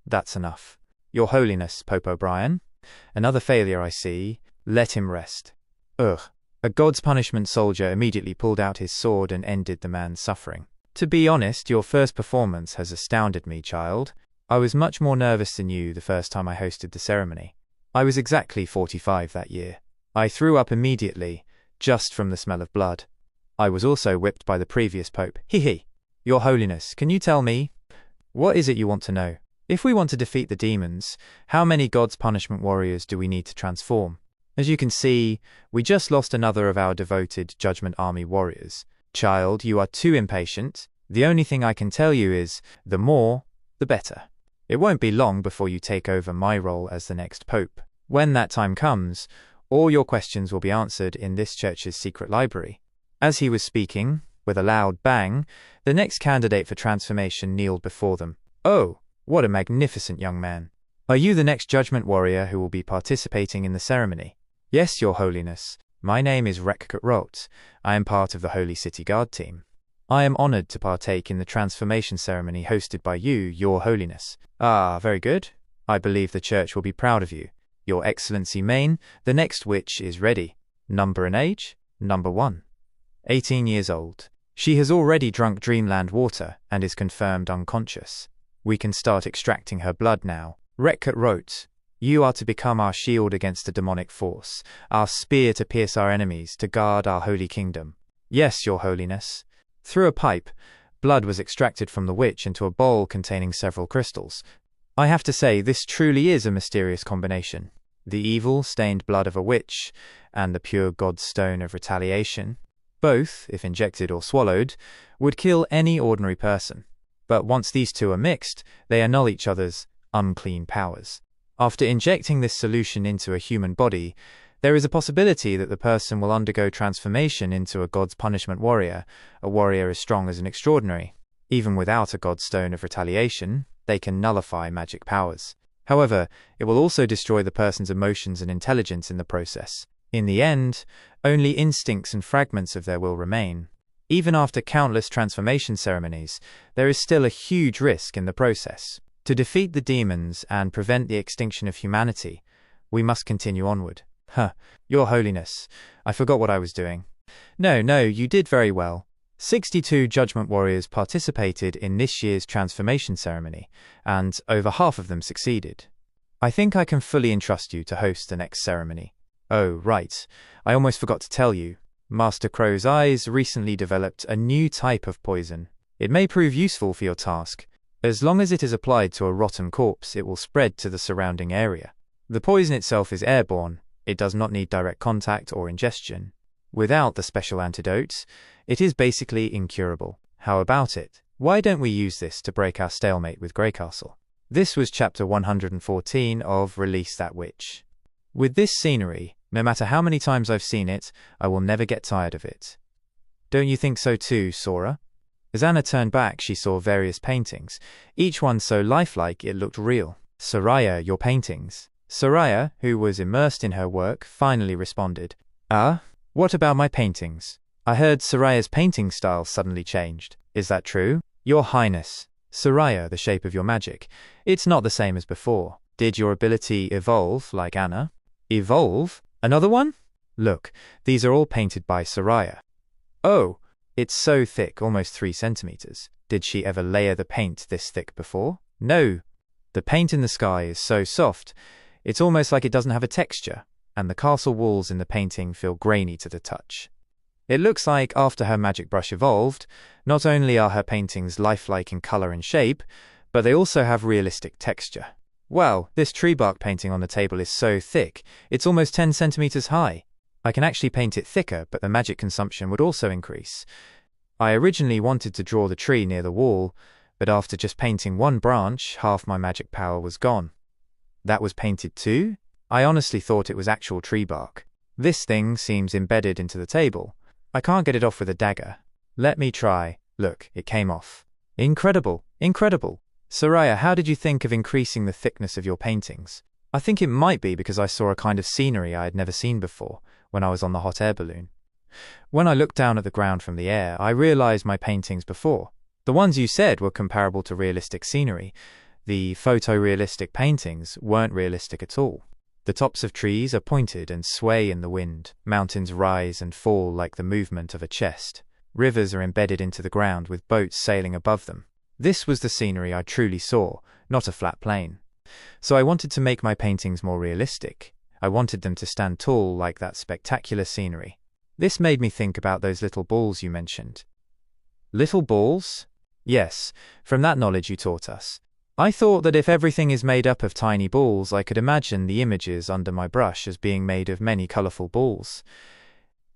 That's enough. Your Holiness, Pope O'Brien. Another failure, I see. Let him rest. Ugh. A God's punishment soldier immediately pulled out his sword and ended the man's suffering. To be honest, your first performance has astounded me, child. I was much more nervous than you the first time I hosted the ceremony. I was exactly 45 that year. I threw up immediately, just from the smell of blood. I was also whipped by the previous pope. Hee. Your Holiness, can you tell me? What is it you want to know? If we want to defeat the demons, how many God's punishment warriors do we need to transform? As you can see, we just lost another of our devoted Judgment Army warriors. Child, you are too impatient. The only thing I can tell you is, the more, the better. It won't be long before you take over my role as the next pope. When that time comes, all your questions will be answered in this church's secret library. As he was speaking, with a loud bang, the next candidate for transformation kneeled before them. Oh, what a magnificent young man. Are you the next judgment warrior who will be participating in the ceremony? Yes, Your Holiness. My name is Rek'Rot. I am part of the Holy City Guard team. I am honored to partake in the transformation ceremony hosted by you, Your Holiness. Ah, very good. I believe the church will be proud of you. Your Excellency Main, the next witch is ready. Number and age? Number 1. 18 years old. She has already drunk Dreamland water and is confirmed unconscious. We can start extracting her blood now. Rek'Rot, you are to become our shield against the demonic force, our spear to pierce our enemies, to guard our holy kingdom. Yes, Your Holiness. Through a pipe, blood was extracted from the witch into a bowl containing several crystals. I have to say, this truly is a mysterious combination. The evil, stained blood of a witch and the pure God's stone of retaliation, both, if injected or swallowed, would kill any ordinary person. But once these two are mixed, they annul each other's unclean powers. After injecting this solution into a human body, there is a possibility that the person will undergo transformation into a God's punishment warrior, a warrior as strong as an extraordinary. Even without a God's stone of retaliation, they can nullify magic powers. However, it will also destroy the person's emotions and intelligence in the process. In the end, only instincts and fragments of their will remain. Even after countless transformation ceremonies, there is still a huge risk in the process. To defeat the demons and prevent the extinction of humanity, we must continue onward. Your Holiness, I forgot what I was doing. No, you did very well. 62 Judgment Warriors participated in this year's transformation ceremony, and over half of them succeeded. I think I can fully entrust you to host the next ceremony. Oh, right. I almost forgot to tell you. Master Crow's eyes recently developed a new type of poison. It may prove useful for your task. As long as it is applied to a rotten corpse, it will spread to the surrounding area. The poison itself is airborne. It does not need direct contact or ingestion. Without the special antidote, it is basically incurable. How about it? Why don't we use this to break our stalemate with Greycastle? This was chapter 114 of Release That Witch. With this scenery, no matter how many times I've seen it, I will never get tired of it. Don't you think so too, Sora? As Anna turned back, she saw various paintings, each one so lifelike it looked real. Soraya, your paintings. Soraya, who was immersed in her work, finally responded. What about my paintings? I heard Soraya's painting style suddenly changed. Is that true? Your Highness. Soraya, the shape of your magic. It's not the same as before. Did your ability evolve like Anna? Evolve? Another one? Look, these are all painted by Soraya. Oh, it's so thick, almost 3 centimeters. Did she ever layer the paint this thick before? No. The paint in the sky is so soft, it's almost like it doesn't have a texture, and the castle walls in the painting feel grainy to the touch. It looks like after her magic brush evolved, not only are her paintings lifelike in color and shape, but they also have realistic texture. Wow, this tree bark painting on the table is so thick, it's almost 10 centimeters high. I can actually paint it thicker, but the magic consumption would also increase. I originally wanted to draw the tree near the wall, but after just painting one branch, half my magic power was gone. That was painted too? I honestly thought it was actual tree bark. This thing seems embedded into the table. I can't get it off with a dagger. Let me try. Look, it came off. Incredible, incredible. Soraya, how did you think of increasing the thickness of your paintings? I think it might be because I saw a kind of scenery I had never seen before when I was on the hot air balloon. When I looked down at the ground from the air, I realized my paintings before. The ones you said were comparable to realistic scenery. The photorealistic paintings weren't realistic at all. The tops of trees are pointed and sway in the wind. Mountains rise and fall like the movement of a chest. Rivers are embedded into the ground with boats sailing above them. This was the scenery I truly saw, not a flat plain. So I wanted to make my paintings more realistic. I wanted them to stand tall like that spectacular scenery. This made me think about those little balls you mentioned. Little balls? Yes, from that knowledge you taught us. I thought that if everything is made up of tiny balls, I could imagine the images under my brush as being made of many colorful balls.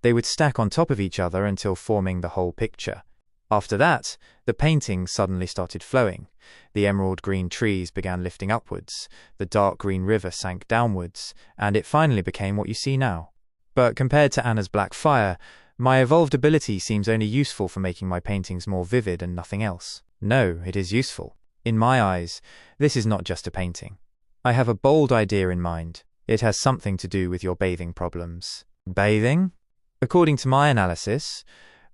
They would stack on top of each other until forming the whole picture. After that, the painting suddenly started flowing. The emerald green trees began lifting upwards, the dark green river sank downwards, and it finally became what you see now. But compared to Anna's black fire, my evolved ability seems only useful for making my paintings more vivid and nothing else. No, it is useful. In my eyes, this is not just a painting. I have a bold idea in mind. It has something to do with your bathing problems. Bathing? According to my analysis,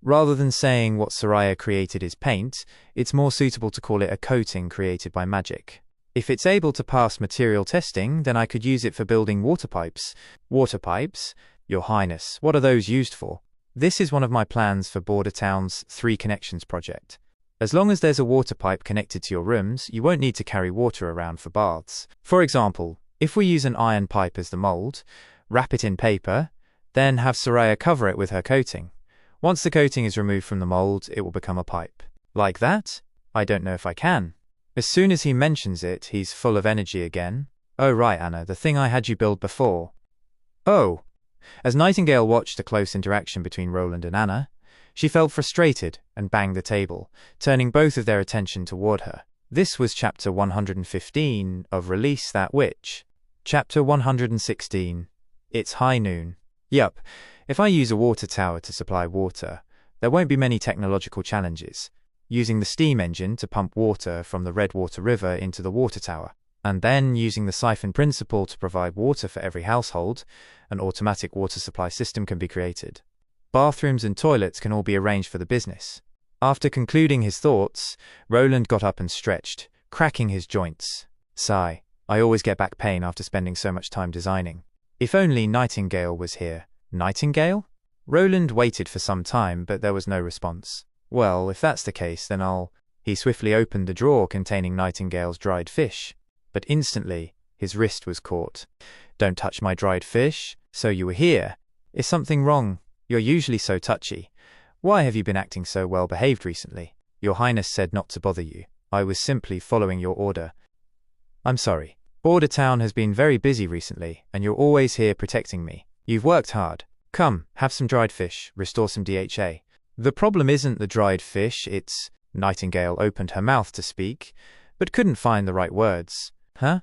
rather than saying what Soraya created is paint, it's more suitable to call it a coating created by magic. If it's able to pass material testing, then I could use it for building water pipes. Water pipes? Your Highness, what are those used for? This is one of my plans for Border Town's 3 Connections project. As long as there's a water pipe connected to your rooms, you won't need to carry water around for baths. For example, if we use an iron pipe as the mold, wrap it in paper, then have Soraya cover it with her coating. Once the coating is removed from the mold, it will become a pipe. Like that? I don't know if I can. As soon as he mentions it, he's full of energy again. Oh right, Anna, the thing I had you build before. Oh. As Nightingale watched the close interaction between Roland and Anna, she felt frustrated and banged the table, turning both of their attention toward her. This was chapter 115 of Release That Witch. Chapter 116. It's high noon. Yup, if I use a water tower to supply water, there won't be many technological challenges. Using the steam engine to pump water from the Redwater River into the water tower, and then using the siphon principle to provide water for every household, an automatic water supply system can be created. Bathrooms and toilets can all be arranged for the business. After concluding his thoughts, Roland got up and stretched, cracking his joints. Sigh. I always get back pain after spending so much time designing. If only Nightingale was here. Nightingale? Roland waited for some time, but there was no response. Well, if that's the case, then I'll... He swiftly opened the drawer containing Nightingale's dried fish. But instantly, his wrist was caught. Don't touch my dried fish. So you were here. Is something wrong? You're usually so touchy. Why have you been acting so well behaved recently? Your Highness said not to bother you. I was simply following your order. I'm sorry. Border Town has been very busy recently, and you're always here protecting me. You've worked hard. Come, have some dried fish, restore some DHA. The problem isn't the dried fish, it's... Nightingale opened her mouth to speak, but couldn't find the right words. Huh?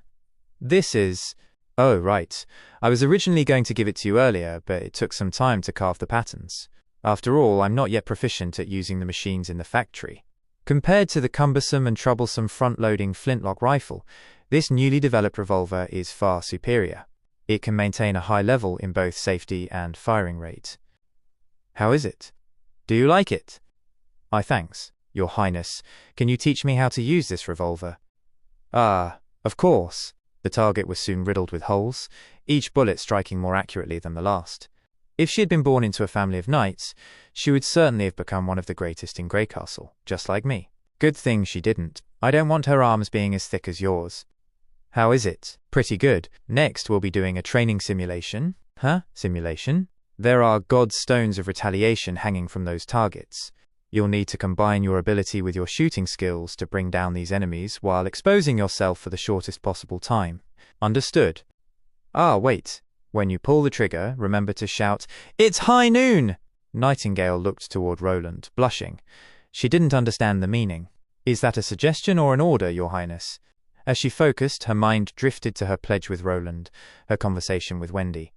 This is... Oh, right. I was originally going to give it to you earlier, but it took some time to carve the patterns. After all, I'm not yet proficient at using the machines in the factory. Compared to the cumbersome and troublesome front-loading flintlock rifle, this newly developed revolver is far superior. It can maintain a high level in both safety and firing rate. How is it? Do you like it? Thanks, Your Highness. Can you teach me how to use this revolver? Ah, of course. The target was soon riddled with holes, each bullet striking more accurately than the last. If she had been born into a family of knights, she would certainly have become one of the greatest in Greycastle, just like me. Good thing she didn't. I don't want her arms being as thick as yours. How is it? Pretty good. Next, we'll be doing a training simulation. Huh? Simulation? There are God's stones of retaliation hanging from those targets. You'll need to combine your ability with your shooting skills to bring down these enemies while exposing yourself for the shortest possible time. Understood? Ah, wait. When you pull the trigger, remember to shout, "It's high noon!" Nightingale looked toward Roland, blushing. She didn't understand the meaning. Is that a suggestion or an order, Your Highness? As she focused, her mind drifted to her pledge with Roland, her conversation with Wendy.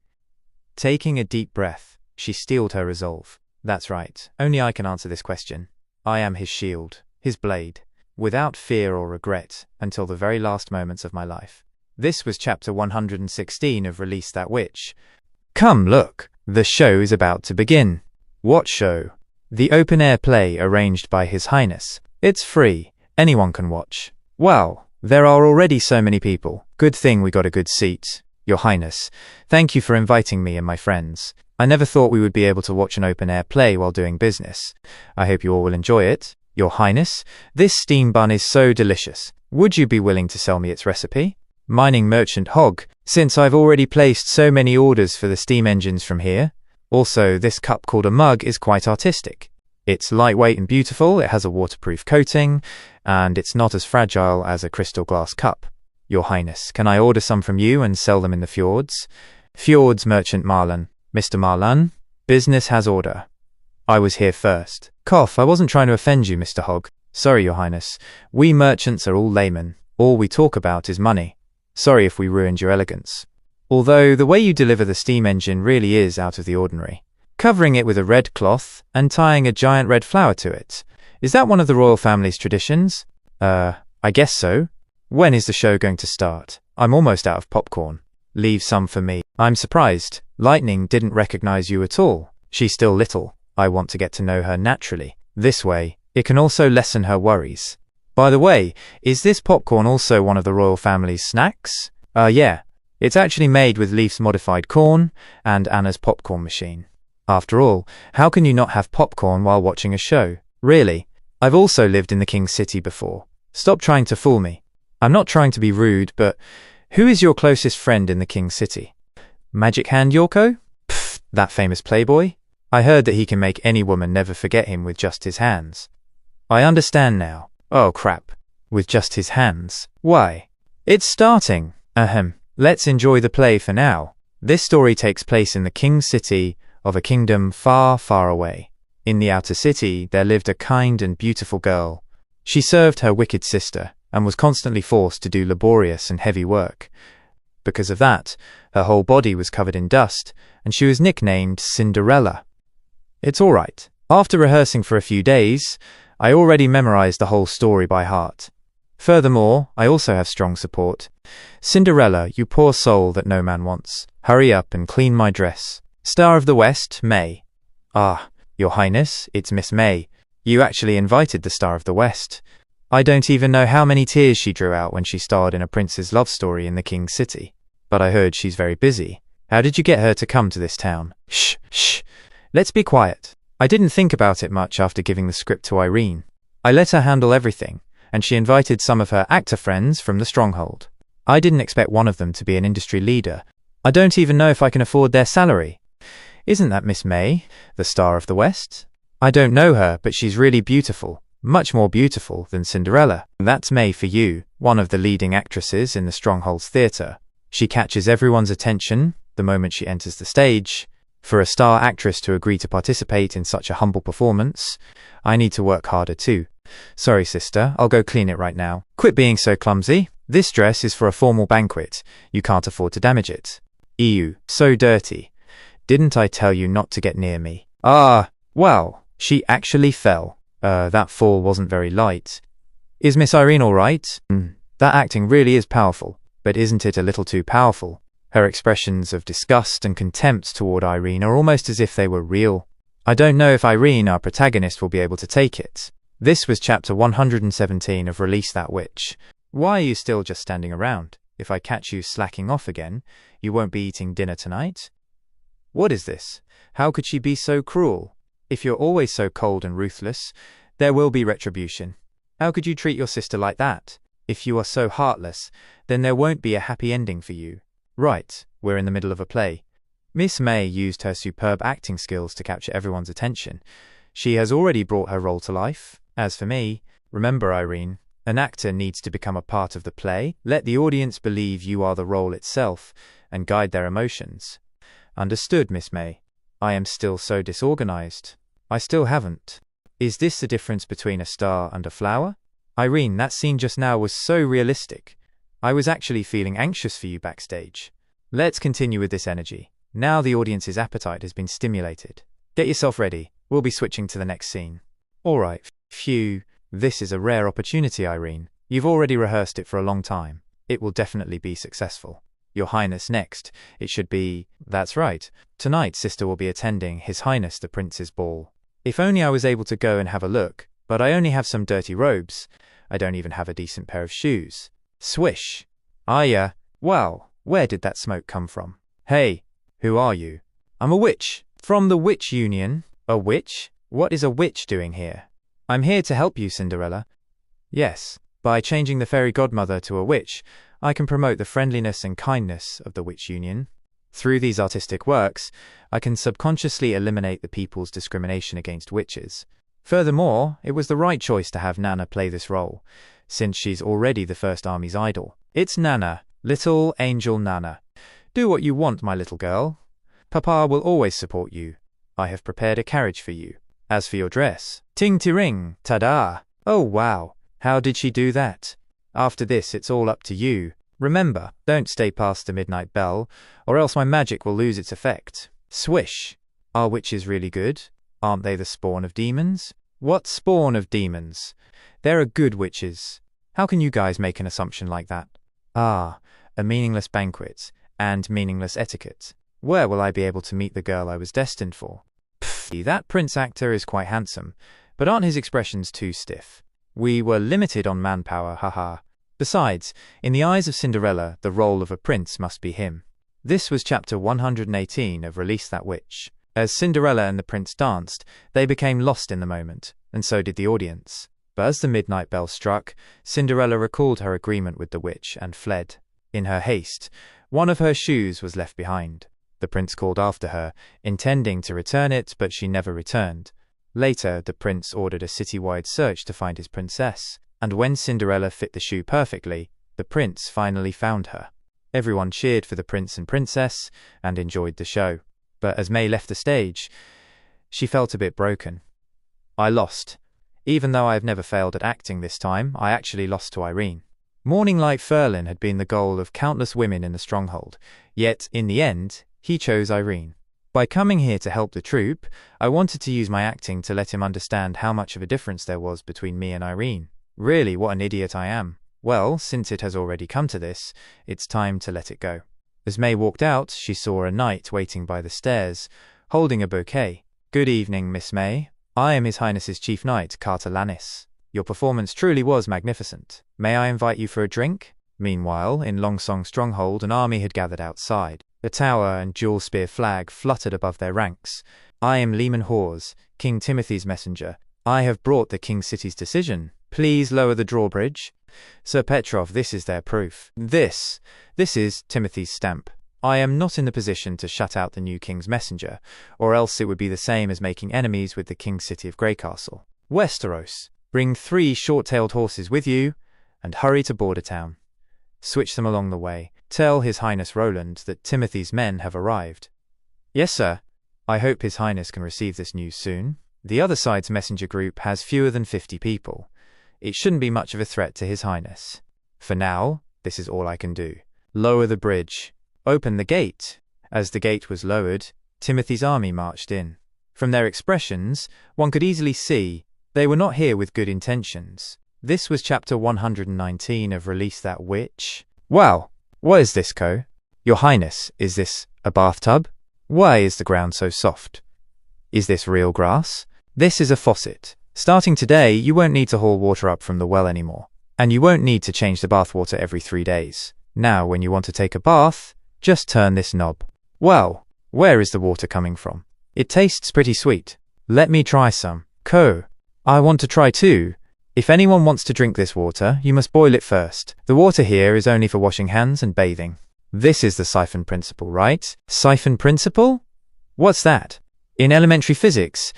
Taking a deep breath, she steeled her resolve. That's right. Only I can answer this question. I am his shield, his blade, without fear or regret, until the very last moments of my life. This was chapter 116 of Release That Witch. Come, look. The show is about to begin. What show? The open-air play arranged by His Highness. It's free. Anyone can watch. Wow. There are already so many people. Good thing we got a good seat. Your Highness, thank you for inviting me and my friends. I never thought we would be able to watch an open-air play while doing business. I hope you all will enjoy it. Your Highness, this steam bun is so delicious. Would you be willing to sell me its recipe? Mining Merchant Hog, since I've already placed so many orders for the steam engines from here. Also, this cup called a mug is quite artistic. It's lightweight and beautiful, it has a waterproof coating, and it's not as fragile as a crystal glass cup. Your Highness, can I order some from you and sell them in the fjords? Fjords Merchant Marlan. Mr. Marlan, business has order. I was here first. Cough, I wasn't trying to offend you, Mr. Hogg. Sorry, Your Highness. We merchants are all laymen. All we talk about is money. Sorry if we ruined your elegance. Although the way you deliver the steam engine really is out of the ordinary. Covering it with a red cloth and tying a giant red flower to it. Is that one of the royal family's traditions? I guess so. When is the show going to start? I'm almost out of popcorn. Leave some for me. I'm surprised. Lightning didn't recognize you at all. She's still little. I want to get to know her naturally. This way, it can also lessen her worries. By the way, is this popcorn also one of the royal family's snacks? Yeah. It's actually made with Leaf's modified corn and Anna's popcorn machine. After all, how can you not have popcorn while watching a show? Really? I've also lived in the King's City before. Stop trying to fool me. I'm not trying to be rude, but who is your closest friend in the King's City? Magic Hand Yorko? Pfft, that famous playboy? I heard that he can make any woman never forget him with just his hands. I understand now. Oh crap. With just his hands. Why? It's starting. Let's enjoy the play for now. This story takes place in the king's city of a kingdom far, far away. In the outer city, there lived a kind and beautiful girl. She served her wicked sister and was constantly forced to do laborious and heavy work. Because of that, her whole body was covered in dust, and she was nicknamed Cinderella. It's all right. After rehearsing for a few days, I already memorized the whole story by heart. Furthermore, I also have strong support. Cinderella, you poor soul that no man wants, hurry up and clean my dress. Star of the West, May. Ah, Your Highness, it's Miss May. You actually invited the Star of the West. I don't even know how many tears she drew out when she starred in a prince's love story in the king's city. But I heard she's very busy. How did you get her to come to this town? Shh. Let's be quiet. I didn't think about it much after giving the script to Irene. I let her handle everything, and she invited some of her actor friends from the stronghold. I didn't expect one of them to be an industry leader. I don't even know if I can afford their salary. Isn't that Miss May, the Star of the West? I don't know her, but she's really beautiful. Much more beautiful than Cinderella. That's May for you, one of the leading actresses in the Stronghold's theatre. She catches everyone's attention the moment she enters the stage. For a star actress to agree to participate in such a humble performance, I need to work harder too. Sorry, sister, I'll go clean it right now. Quit being so clumsy. This dress is for a formal banquet. You can't afford to damage it. Ew, so dirty. Didn't I tell you not to get near me? Well, she actually fell. That fall wasn't very light. Is Miss Irene all right? That acting really is powerful, but isn't it a little too powerful? Her expressions of disgust and contempt toward Irene are almost as if they were real. I don't know if Irene, our protagonist, will be able to take it. This was chapter 117 of Release That Witch. Why are you still just standing around? If I catch you slacking off again, you won't be eating dinner tonight? What is this? How could she be so cruel? If you're always so cold and ruthless, there will be retribution. How could you treat your sister like that? If you are so heartless, then there won't be a happy ending for you. Right, we're in the middle of a play. Miss May used her superb acting skills to capture everyone's attention. She has already brought her role to life. As for me, remember, Irene, an actor needs to become a part of the play. Let the audience believe you are the role itself and guide their emotions. Understood, Miss May. I am still so disorganized. I still haven't. Is this the difference between a star and a flower? Irene, that scene just now was so realistic. I was actually feeling anxious for you backstage. Let's continue with this energy. Now the audience's appetite has been stimulated. Get yourself ready. We'll be switching to the next scene. All right. Phew. This is a rare opportunity, Irene. You've already rehearsed it for a long time. It will definitely be successful. Your Highness next. It should be... That's right. Tonight, sister will be attending His Highness the Prince's ball. If only I was able to go and have a look, but I only have some dirty robes. I don't even have a decent pair of shoes. Swish. Well, where did that smoke come from? Hey, who are you? I'm a witch. From the Witch Union. A witch? What is a witch doing here? I'm here to help you, Cinderella. Yes, by changing the fairy godmother to a witch, I can promote the friendliness and kindness of the Witch Union. Through these artistic works, I can subconsciously eliminate the people's discrimination against witches. Furthermore, it was the right choice to have Nana play this role, since she's already the First Army's idol. It's Nana, little angel Nana. Do what you want, my little girl. Papa will always support you. I have prepared a carriage for you. As for your dress, ting-ti-ring, ta-da! Oh wow, how did she do that? After this, it's all up to you. Remember, don't stay past the midnight bell, or else my magic will lose its effect. Swish. Are witches really good? Aren't they the spawn of demons? What spawn of demons? There are good witches. How can you guys make an assumption like that? A meaningless banquet, and meaningless etiquette. Where will I be able to meet the girl I was destined for? Pfft, that prince actor is quite handsome, but aren't his expressions too stiff? We were limited on manpower, haha. Besides, in the eyes of Cinderella, the role of a prince must be him. This was chapter 118 of Release That Witch. As Cinderella and the prince danced, they became lost in the moment, and so did the audience. But as the midnight bell struck, Cinderella recalled her agreement with the witch and fled. In her haste, one of her shoes was left behind. The prince called after her, intending to return it, but she never returned. Later, the prince ordered a citywide search to find his princess, and when Cinderella fit the shoe perfectly, the prince finally found her. Everyone cheered for the prince and princess and enjoyed the show. But as May left the stage, she felt a bit broken. I lost. Even though I have never failed at acting this time, I actually lost to Irene. Mourning like Ferlin had been the goal of countless women in the stronghold, yet, in the end, he chose Irene. By coming here to help the troupe, I wanted to use my acting to let him understand how much of a difference there was between me and Irene. Really, what an idiot I am. Well, since it has already come to this, it's time to let it go. As May walked out, she saw a knight waiting by the stairs, holding a bouquet. "Good evening, Miss May. I am His Highness's Chief Knight, Carter Lannis. Your performance truly was magnificent. May I invite you for a drink?" Meanwhile, in Longsong Stronghold, an army had gathered outside. The tower and jewel spear flag fluttered above their ranks. "I am Leman Hawes, King Timothy's messenger. I have brought the King City's decision. Please lower the drawbridge." "Sir Petrov, this is their proof. This is Timothy's stamp. I am not in the position to shut out the new king's messenger, or else it would be the same as making enemies with the King's City of Greycastle. Westeros, bring 3 short-tailed horses with you, and hurry to Bordertown. Switch them along the way. Tell His Highness Roland that Timothy's men have arrived." "Yes, sir. I hope His Highness can receive this news soon. The other side's messenger group has fewer than 50 people. It shouldn't be much of a threat to His Highness. For now, this is all I can do. Lower the bridge. Open the gate." As the gate was lowered, Timothy's army marched in. From their expressions, one could easily see they were not here with good intentions. This was chapter 119 of Release That Witch. "Wow, what is this, Co? Your Highness, is this a bathtub? Why is the ground so soft? Is this real grass? This is a faucet. Starting today, you won't need to haul water up from the well anymore. And you won't need to change the bathwater every 3 days. Now, when you want to take a bath, just turn this knob. Well, where is the water coming from? It tastes pretty sweet. Let me try some. Co, I want to try too. If anyone wants to drink this water, you must boil it first. The water here is only for washing hands and bathing. This is the siphon principle, right? Siphon principle? What's that? In elementary physics,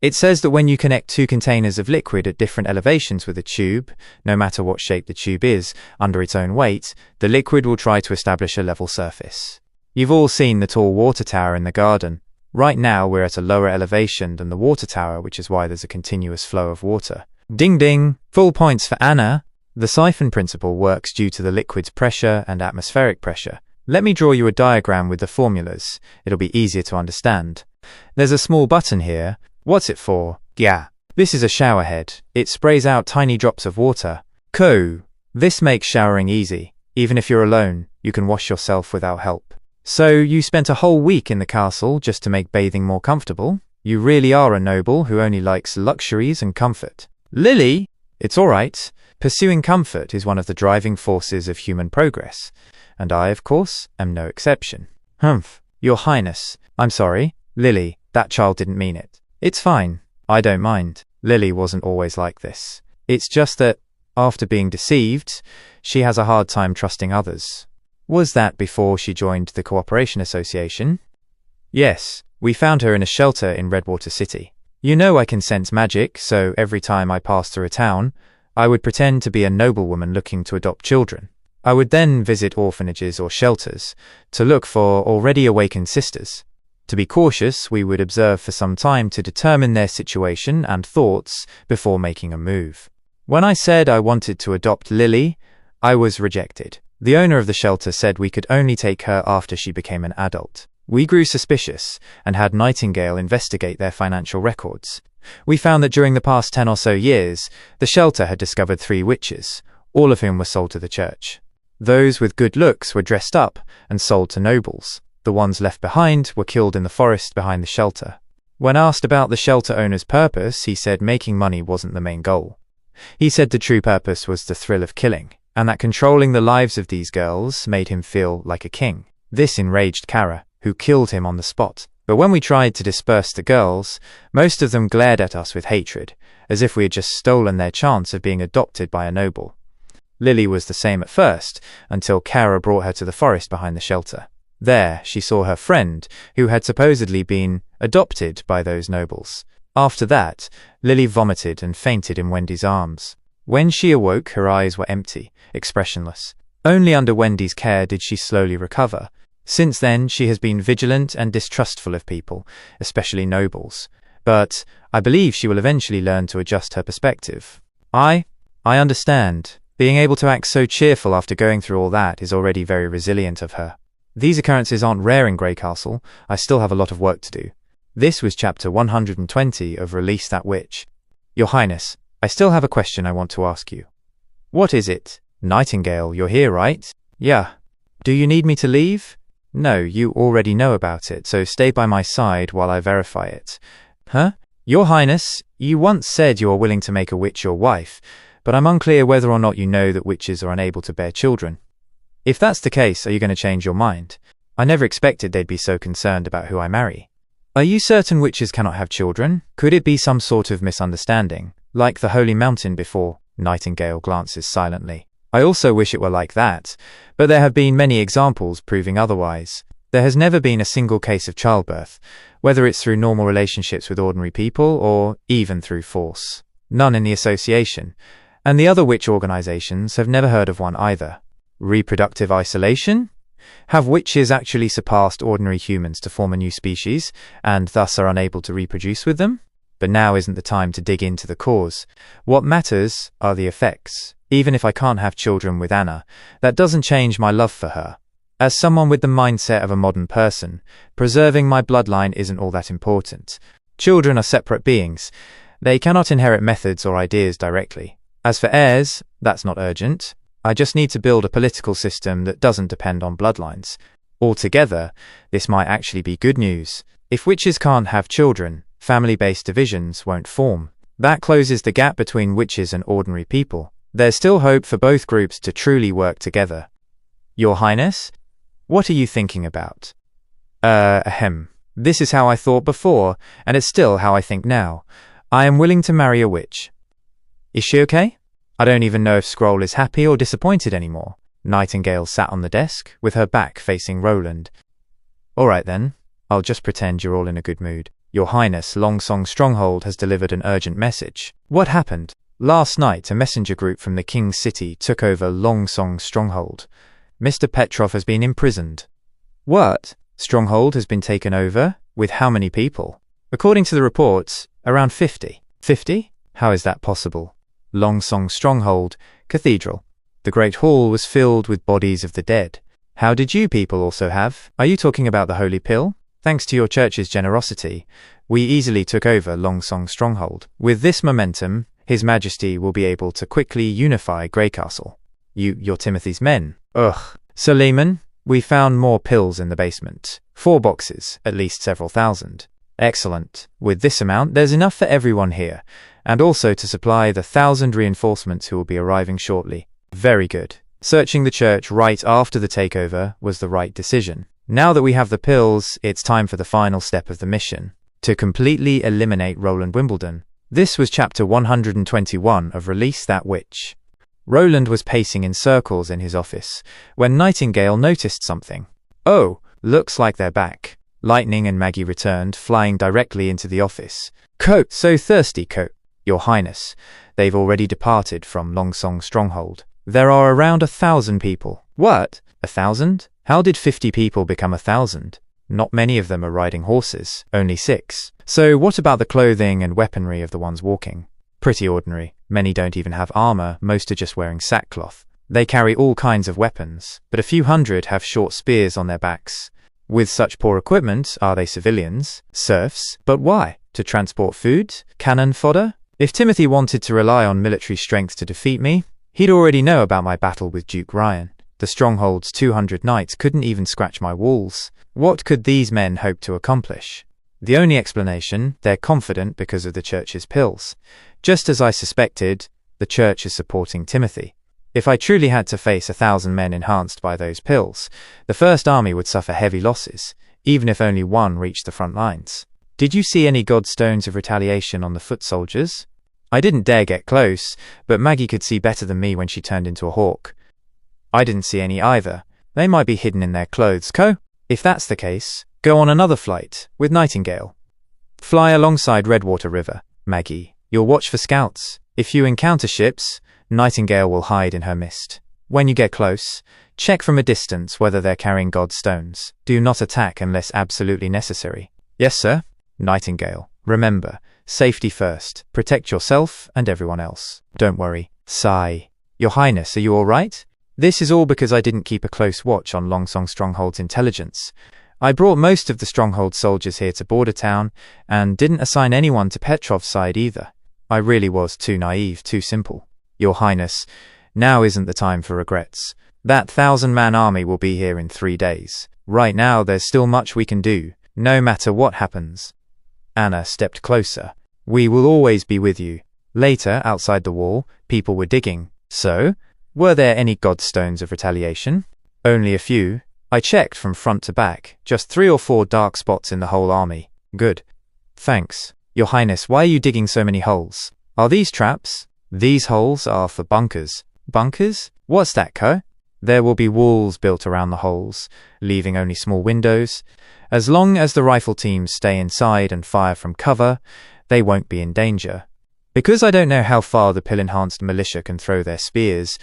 it says that when you connect 2 containers of liquid at different elevations with a tube, no matter what shape the tube is, under its own weight, the liquid will try to establish a level surface. You've all seen the tall water tower in the garden. Right now we're at a lower elevation than the water tower, which is why there's a continuous flow of water. Ding ding! Full points for Anna! The siphon principle works due to the liquid's pressure and atmospheric pressure. Let me draw you a diagram with the formulas. It'll be easier to understand. There's a small button here. What's it for? Yeah. This is a shower head. It sprays out tiny drops of water. Co. This makes showering easy. Even if you're alone, you can wash yourself without help. So you spent a whole week in the castle just to make bathing more comfortable? You really are a noble who only likes luxuries and comfort. Lily, it's all right. Pursuing comfort is one of the driving forces of human progress. And I, of course, am no exception. Humph. Your Highness, I'm sorry. Lily, that child didn't mean it. It's fine. I don't mind. Lily wasn't always like this. It's just that, after being deceived, she has a hard time trusting others. Was that before she joined the Cooperation Association? Yes, we found her in a shelter in Redwater City. You know I can sense magic, so every time I passed through a town, I would pretend to be a noblewoman looking to adopt children. I would then visit orphanages or shelters to look for already awakened sisters. To be cautious, we would observe for some time to determine their situation and thoughts before making a move. When I said I wanted to adopt Lily, I was rejected. The owner of the shelter said we could only take her after she became an adult. We grew suspicious and had Nightingale investigate their financial records. We found that during the past 10 or so years, the shelter had discovered 3 witches, all of whom were sold to the church. Those with good looks were dressed up and sold to nobles. The ones left behind were killed in the forest behind the shelter. When asked about the shelter owner's purpose, he said making money wasn't the main goal. He said the true purpose was the thrill of killing, and that controlling the lives of these girls made him feel like a king. This enraged Kara, who killed him on the spot. But when we tried to disperse the girls, most of them glared at us with hatred, as if we had just stolen their chance of being adopted by a noble. Lily was the same at first, until Kara brought her to the forest behind the shelter. There, she saw her friend, who had supposedly been adopted by those nobles. After that, Lily vomited and fainted in Wendy's arms. When she awoke, her eyes were empty, expressionless. Only under Wendy's care did she slowly recover. Since then, she has been vigilant and distrustful of people, especially nobles. But I believe she will eventually learn to adjust her perspective. I understand. Being able to act so cheerful after going through all that is already very resilient of her. These occurrences aren't rare in Grey Castle. I still have a lot of work to do. This was chapter 120 of Release That Witch. Your Highness, I still have a question I want to ask you. What is it? Nightingale, you're here, right? Yeah. Do you need me to leave? No, you already know about it, so stay by my side while I verify it. Huh? Your Highness, you once said you are willing to make a witch your wife, but I'm unclear whether or not you know that witches are unable to bear children. If that's the case, are you going to change your mind? I never expected they'd be so concerned about who I marry. Are you certain witches cannot have children? Could it be some sort of misunderstanding, like the Holy Mountain before? Nightingale glances silently. I also wish it were like that, but there have been many examples proving otherwise. There has never been a single case of childbirth, whether it's through normal relationships with ordinary people or even through force. None in the association, and the other witch organizations have never heard of one either. Reproductive isolation? Have witches actually surpassed ordinary humans to form a new species, and thus are unable to reproduce with them? But now isn't the time to dig into the cause. What matters are the effects. Even if I can't have children with Anna, that doesn't change my love for her. As someone with the mindset of a modern person, preserving my bloodline isn't all that important. Children are separate beings. They cannot inherit methods or ideas directly. As for heirs, that's not urgent. I just need to build a political system that doesn't depend on bloodlines. Altogether, this might actually be good news. If witches can't have children, family-based divisions won't form. That closes the gap between witches and ordinary people. There's still hope for both groups to truly work together. Your Highness? What are you thinking about? This is how I thought before, and it's still how I think now. I am willing to marry a witch. Is she okay? I don't even know if Scroll is happy or disappointed anymore. Nightingale sat on the desk, with her back facing Roland. All right then, I'll just pretend you're all in a good mood. Your Highness, Longsong Stronghold has delivered an urgent message. What happened? Last night, a messenger group from the King's City took over Longsong Stronghold. Mr. Petrov has been imprisoned. What? Stronghold has been taken over? With how many people? According to the reports, around 50. 50? How is that possible? Longsong Stronghold, Cathedral. The Great Hall was filled with bodies of the dead. How did you people also have? Are you talking about the Holy Pill? Thanks to your church's generosity, we easily took over Longsong Stronghold. With this momentum, His Majesty will be able to quickly unify Grey Castle. You're Timothy's men. Ugh. Sir Lehman, we found more pills in the basement. 4 boxes, at least several thousand. Excellent. With this amount, there's enough for everyone here, and also to supply the 1,000 reinforcements who will be arriving shortly. Very good. Searching the church right after the takeover was the right decision. Now that we have the pills, it's time for the final step of the mission, to completely eliminate Roland Wimbledon. This was chapter 121 of Release That Witch. Roland was pacing in circles in his office when Nightingale noticed something. Oh, looks like they're back. Lightning and Maggie returned, flying directly into the office. Coat, so thirsty, Coat. Your Highness, they've already departed from Longsong Stronghold. There are around 1,000 people. What? 1,000? How did 50 people become 1,000? Not many of them are riding horses, only 6. So what about the clothing and weaponry of the ones walking? Pretty ordinary. Many don't even have armor, most are just wearing sackcloth. They carry all kinds of weapons, but a few hundred have short spears on their backs. With such poor equipment, are they civilians? Serfs? But why? To transport food? Cannon fodder? If Timothy wanted to rely on military strength to defeat me, he'd already know about my battle with Duke Ryan. The Stronghold's 200 knights couldn't even scratch my walls. What could these men hope to accomplish? The only explanation, they're confident because of the church's pills. Just as I suspected, the church is supporting Timothy. If I truly had to face 1,000 men enhanced by those pills, the First Army would suffer heavy losses, even if only one reached the front lines. Did you see any godstones of retaliation on the foot soldiers? I didn't dare get close, but Maggie could see better than me when she turned into a hawk. I didn't see any either. They might be hidden in their clothes, If that's the case, go on another flight, with Nightingale. Fly alongside Redwater River, Maggie. You'll watch for scouts. If you encounter ships, Nightingale will hide in her mist. When you get close, check from a distance whether they're carrying God's stones. Do not attack unless absolutely necessary. Yes, sir. Nightingale. Remember, safety first. Protect yourself and everyone else. Don't worry. Sigh. Your Highness, are you all right? This is all because I didn't keep a close watch on Longsong Stronghold's intelligence. I brought most of the Stronghold soldiers here to Border Town and didn't assign anyone to Petrov's side either. I really was too naive, too simple. Your Highness, now isn't the time for regrets. That 1,000-man army will be here in 3 days. Right now, there's still much we can do, no matter what happens. Anna stepped closer. We will always be with you. Later, outside the wall, people were digging. So, were there any godstones of retaliation? Only a few. I checked from front to back. Just 3 or 4 dark spots in the whole army. Good. Thanks. Your Highness, why are you digging so many holes? Are these traps? These holes are for bunkers. Bunkers? What's that, Co? There will be walls built around the holes, leaving only small windows. As long as the rifle teams stay inside and fire from cover, they won't be in danger. Because I don't know how far the pill-enhanced militia can throw their spears,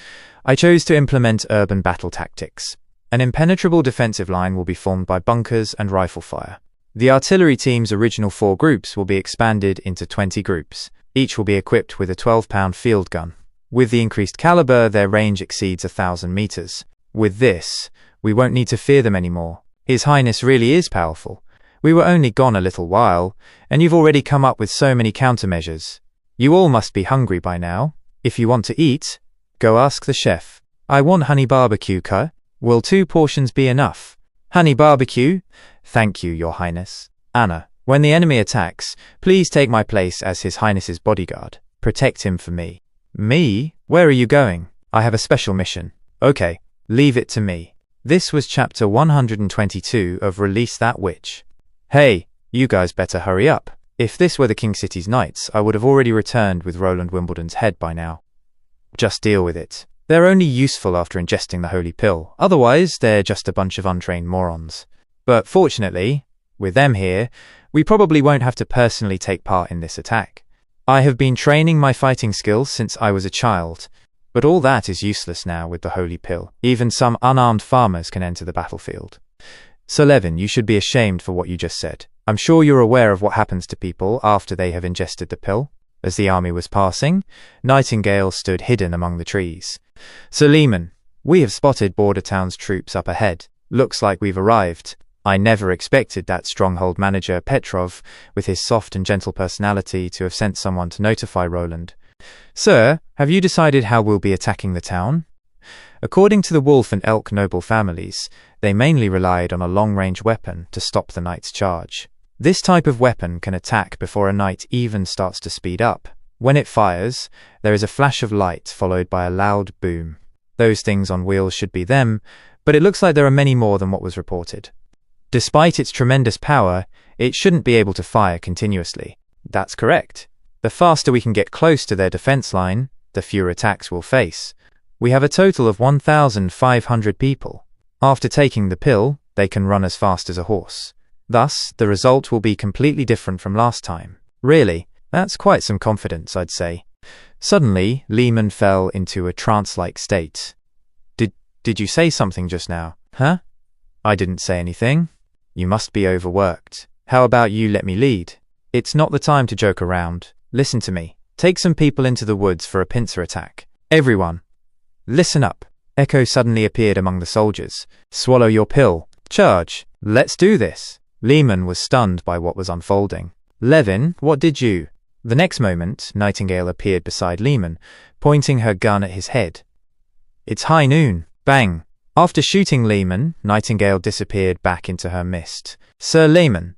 I chose to implement urban battle tactics. An impenetrable defensive line will be formed by bunkers and rifle fire. The artillery team's original 4 groups will be expanded into 20 groups. Each will be equipped with a 12-pound field gun. With the increased caliber, their range exceeds 1,000 meters. With this, we won't need to fear them anymore. His Highness really is powerful. We were only gone a little while, and you've already come up with so many countermeasures. You all must be hungry by now. If you want to eat, go ask the chef. I want honey barbecue, Co. Will 2 portions be enough? Honey barbecue? Thank you, Your Highness. Anna, when the enemy attacks, please take my place as His Highness's bodyguard. Protect him for me. Me? Where are you going? I have a special mission. Okay, leave it to me. This was chapter 122 of Release That Witch. Hey, you guys better hurry up. If this were the King City's knights, I would have already returned with Roland Wimbledon's head by now. Just deal with it. They're only useful after ingesting the holy pill. Otherwise, they're just a bunch of untrained morons. But fortunately, with them here, we probably won't have to personally take part in this attack. I have been training my fighting skills since I was a child, but all that is useless now with the holy pill. Even some unarmed farmers can enter the battlefield. So Levin, you should be ashamed for what you just said. I'm sure you're aware of what happens to people after they have ingested the pill. As the army was passing, Nightingale stood hidden among the trees. Sir Lehman, we have spotted Border Town's troops up ahead. Looks like we've arrived. I never expected that stronghold manager Petrov, with his soft and gentle personality, to have sent someone to notify Roland. Sir, have you decided how we'll be attacking the town? According to the Wolf and Elk noble families, they mainly relied on a long-range weapon to stop the knight's charge. This type of weapon can attack before a knight even starts to speed up. When it fires, there is a flash of light followed by a loud boom. Those things on wheels should be them, but it looks like there are many more than what was reported. Despite its tremendous power, it shouldn't be able to fire continuously. That's correct. The faster we can get close to their defense line, the fewer attacks we'll face. We have a total of 1,500 people. After taking the pill, they can run as fast as a horse. Thus, the result will be completely different from last time. Really, that's quite some confidence, I'd say. Suddenly, Lehman fell into a trance-like state. Did you say something just now? Huh? I didn't say anything. You must be overworked. How about you let me lead? It's not the time to joke around. Listen to me. Take some people into the woods for a pincer attack. Everyone, listen up. Echo suddenly appeared among the soldiers. Swallow your pill. Charge. Let's do this. Lehman was stunned by what was unfolding. Levin, what did you? The next moment, Nightingale appeared beside Lehman, pointing her gun at his head. It's high noon. Bang. After shooting Lehman, Nightingale disappeared back into her mist. Sir Lehman.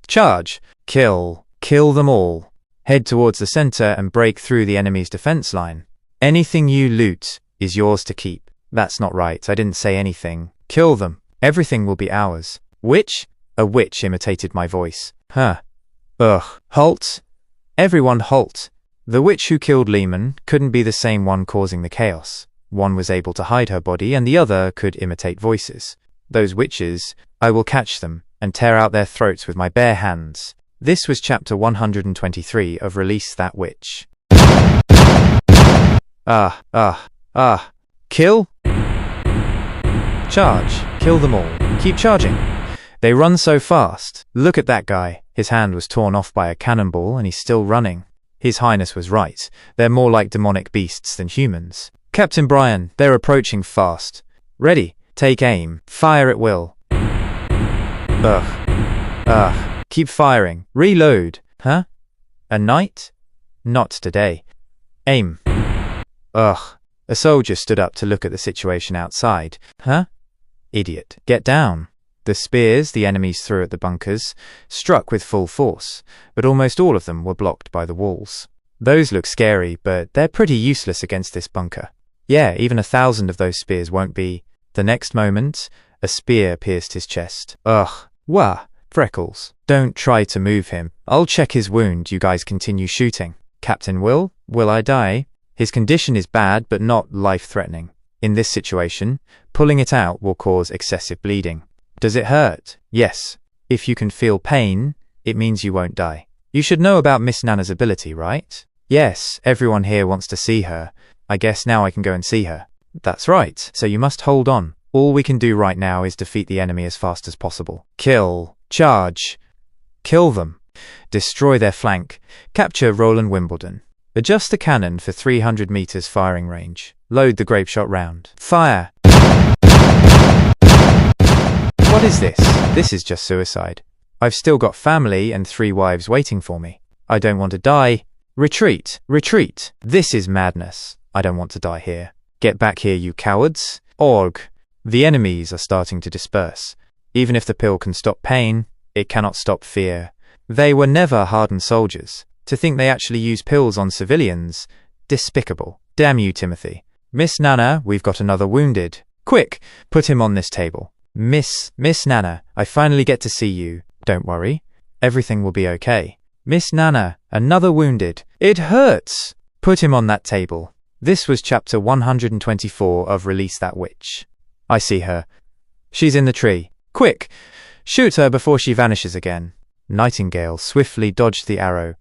Charge. Kill. Kill them all. Head towards the center and break through the enemy's defense line. Anything you loot is yours to keep. That's not right. I didn't say anything. Kill them. Everything will be ours. Witch? A witch imitated my voice. Huh. Ugh. Halt. Everyone halt. The witch who killed Lehman couldn't be the same one causing the chaos. One was able to hide her body and the other could imitate voices. Those witches, I will catch them and tear out their throats with my bare hands. This was chapter 123 of Release That Witch. Kill? Charge. Kill them all. Keep charging. They run so fast. Look at that guy. His hand was torn off by a cannonball and he's still running. His Highness was right. They're more like demonic beasts than humans. Captain Brian, they're approaching fast. Ready. Take aim. Fire at will. Keep firing. Reload. Huh? A knight? Not today. Aim. A soldier stood up to look at the situation outside. Huh? Idiot. Get down. The spears the enemies threw at the bunkers struck with full force, but almost all of them were blocked by the walls. Those look scary, but they're pretty useless against this bunker. Yeah, even 1,000 of those spears won't be. The next moment, a spear pierced his chest. Wah, Freckles. Don't try to move him. I'll check his wound, you guys continue shooting. Captain Will I die? His condition is bad, but not life-threatening. In this situation, pulling it out will cause excessive bleeding. Does it hurt? Yes. If you can feel pain, it means you won't die. You should know about Miss Nana's ability, right? Yes, everyone here wants to see her. I guess now I can go and see her. That's right, so you must hold on. All we can do right now is defeat the enemy as fast as possible. Kill. Charge. Kill them. Destroy their flank. Capture Roland Wimbledon. Adjust the cannon for 300 meters firing range. Load the grapeshot round. Fire. What is this? This is just suicide. I've still got family and 3 wives waiting for me. I don't want to die. Retreat. Retreat. This is madness. I don't want to die here. Get back here, you cowards. Org. The enemies are starting to disperse. Even if the pill can stop pain, it cannot stop fear. They were never hardened soldiers. To think they actually use pills on civilians. Despicable. Damn you, Timothy. Miss Nana, we've got another wounded. Quick, put him on this table. Miss Nana, I finally get to see you. Don't worry. Everything will be okay. Miss Nana, another wounded. It hurts. Put him on that table. This was chapter 124 of Release That Witch. I see her. She's in the tree. Quick! Shoot her before she vanishes again. Nightingale swiftly dodged the arrow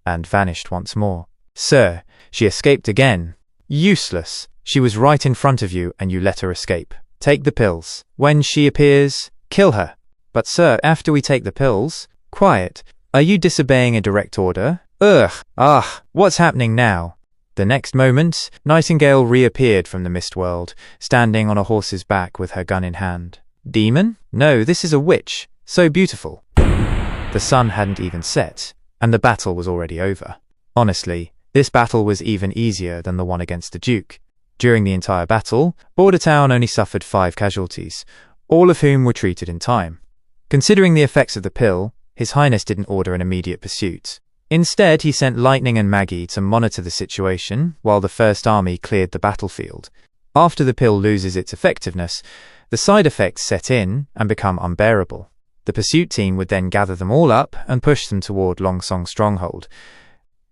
and vanished once more. Sir, she escaped again. Useless. She was right in front of you and you let her escape. Take the pills. When she appears, kill her. But sir, after we take the pills... Quiet. Are you disobeying a direct order? What's happening now? The next moment, Nightingale reappeared from the mist world, standing on a horse's back with her gun in hand. Demon? No, this is a witch. So beautiful. The sun hadn't even set, and the battle was already over. Honestly, this battle was even easier than the one against the Duke. During the entire battle, Bordertown only suffered 5 casualties, all of whom were treated in time. Considering the effects of the pill, His Highness didn't order an immediate pursuit. Instead, he sent Lightning and Maggie to monitor the situation while the First Army cleared the battlefield. After the pill loses its effectiveness, the side effects set in and become unbearable. The pursuit team would then gather them all up and push them toward Longsong Stronghold.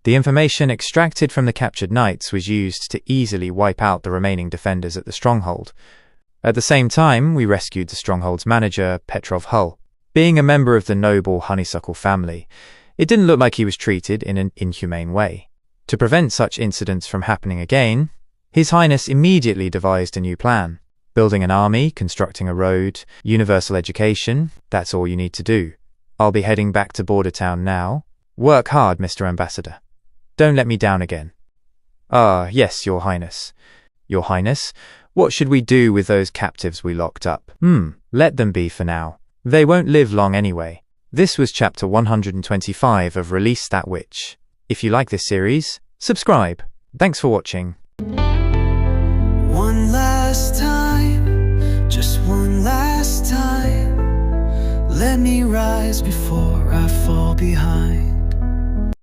The information extracted from the captured knights was used to easily wipe out the remaining defenders at the stronghold. At the same time, we rescued the stronghold's manager, Petrov Hull. Being a member of the noble Honeysuckle family, it didn't look like he was treated in an inhumane way. To prevent such incidents from happening again, His Highness immediately devised a new plan. Building an army, constructing a road, universal education, that's all you need to do. I'll be heading back to Bordertown now. Work hard, Mr. Ambassador. Don't let me down again. Yes, Your Highness. Your Highness, what should we do with those captives we locked up? Let them be for now. They won't live long anyway. This was chapter 125 of Release That Witch. If you like this series, subscribe. Thanks for watching. One last time, just one last time. Let me rise before I fall behind.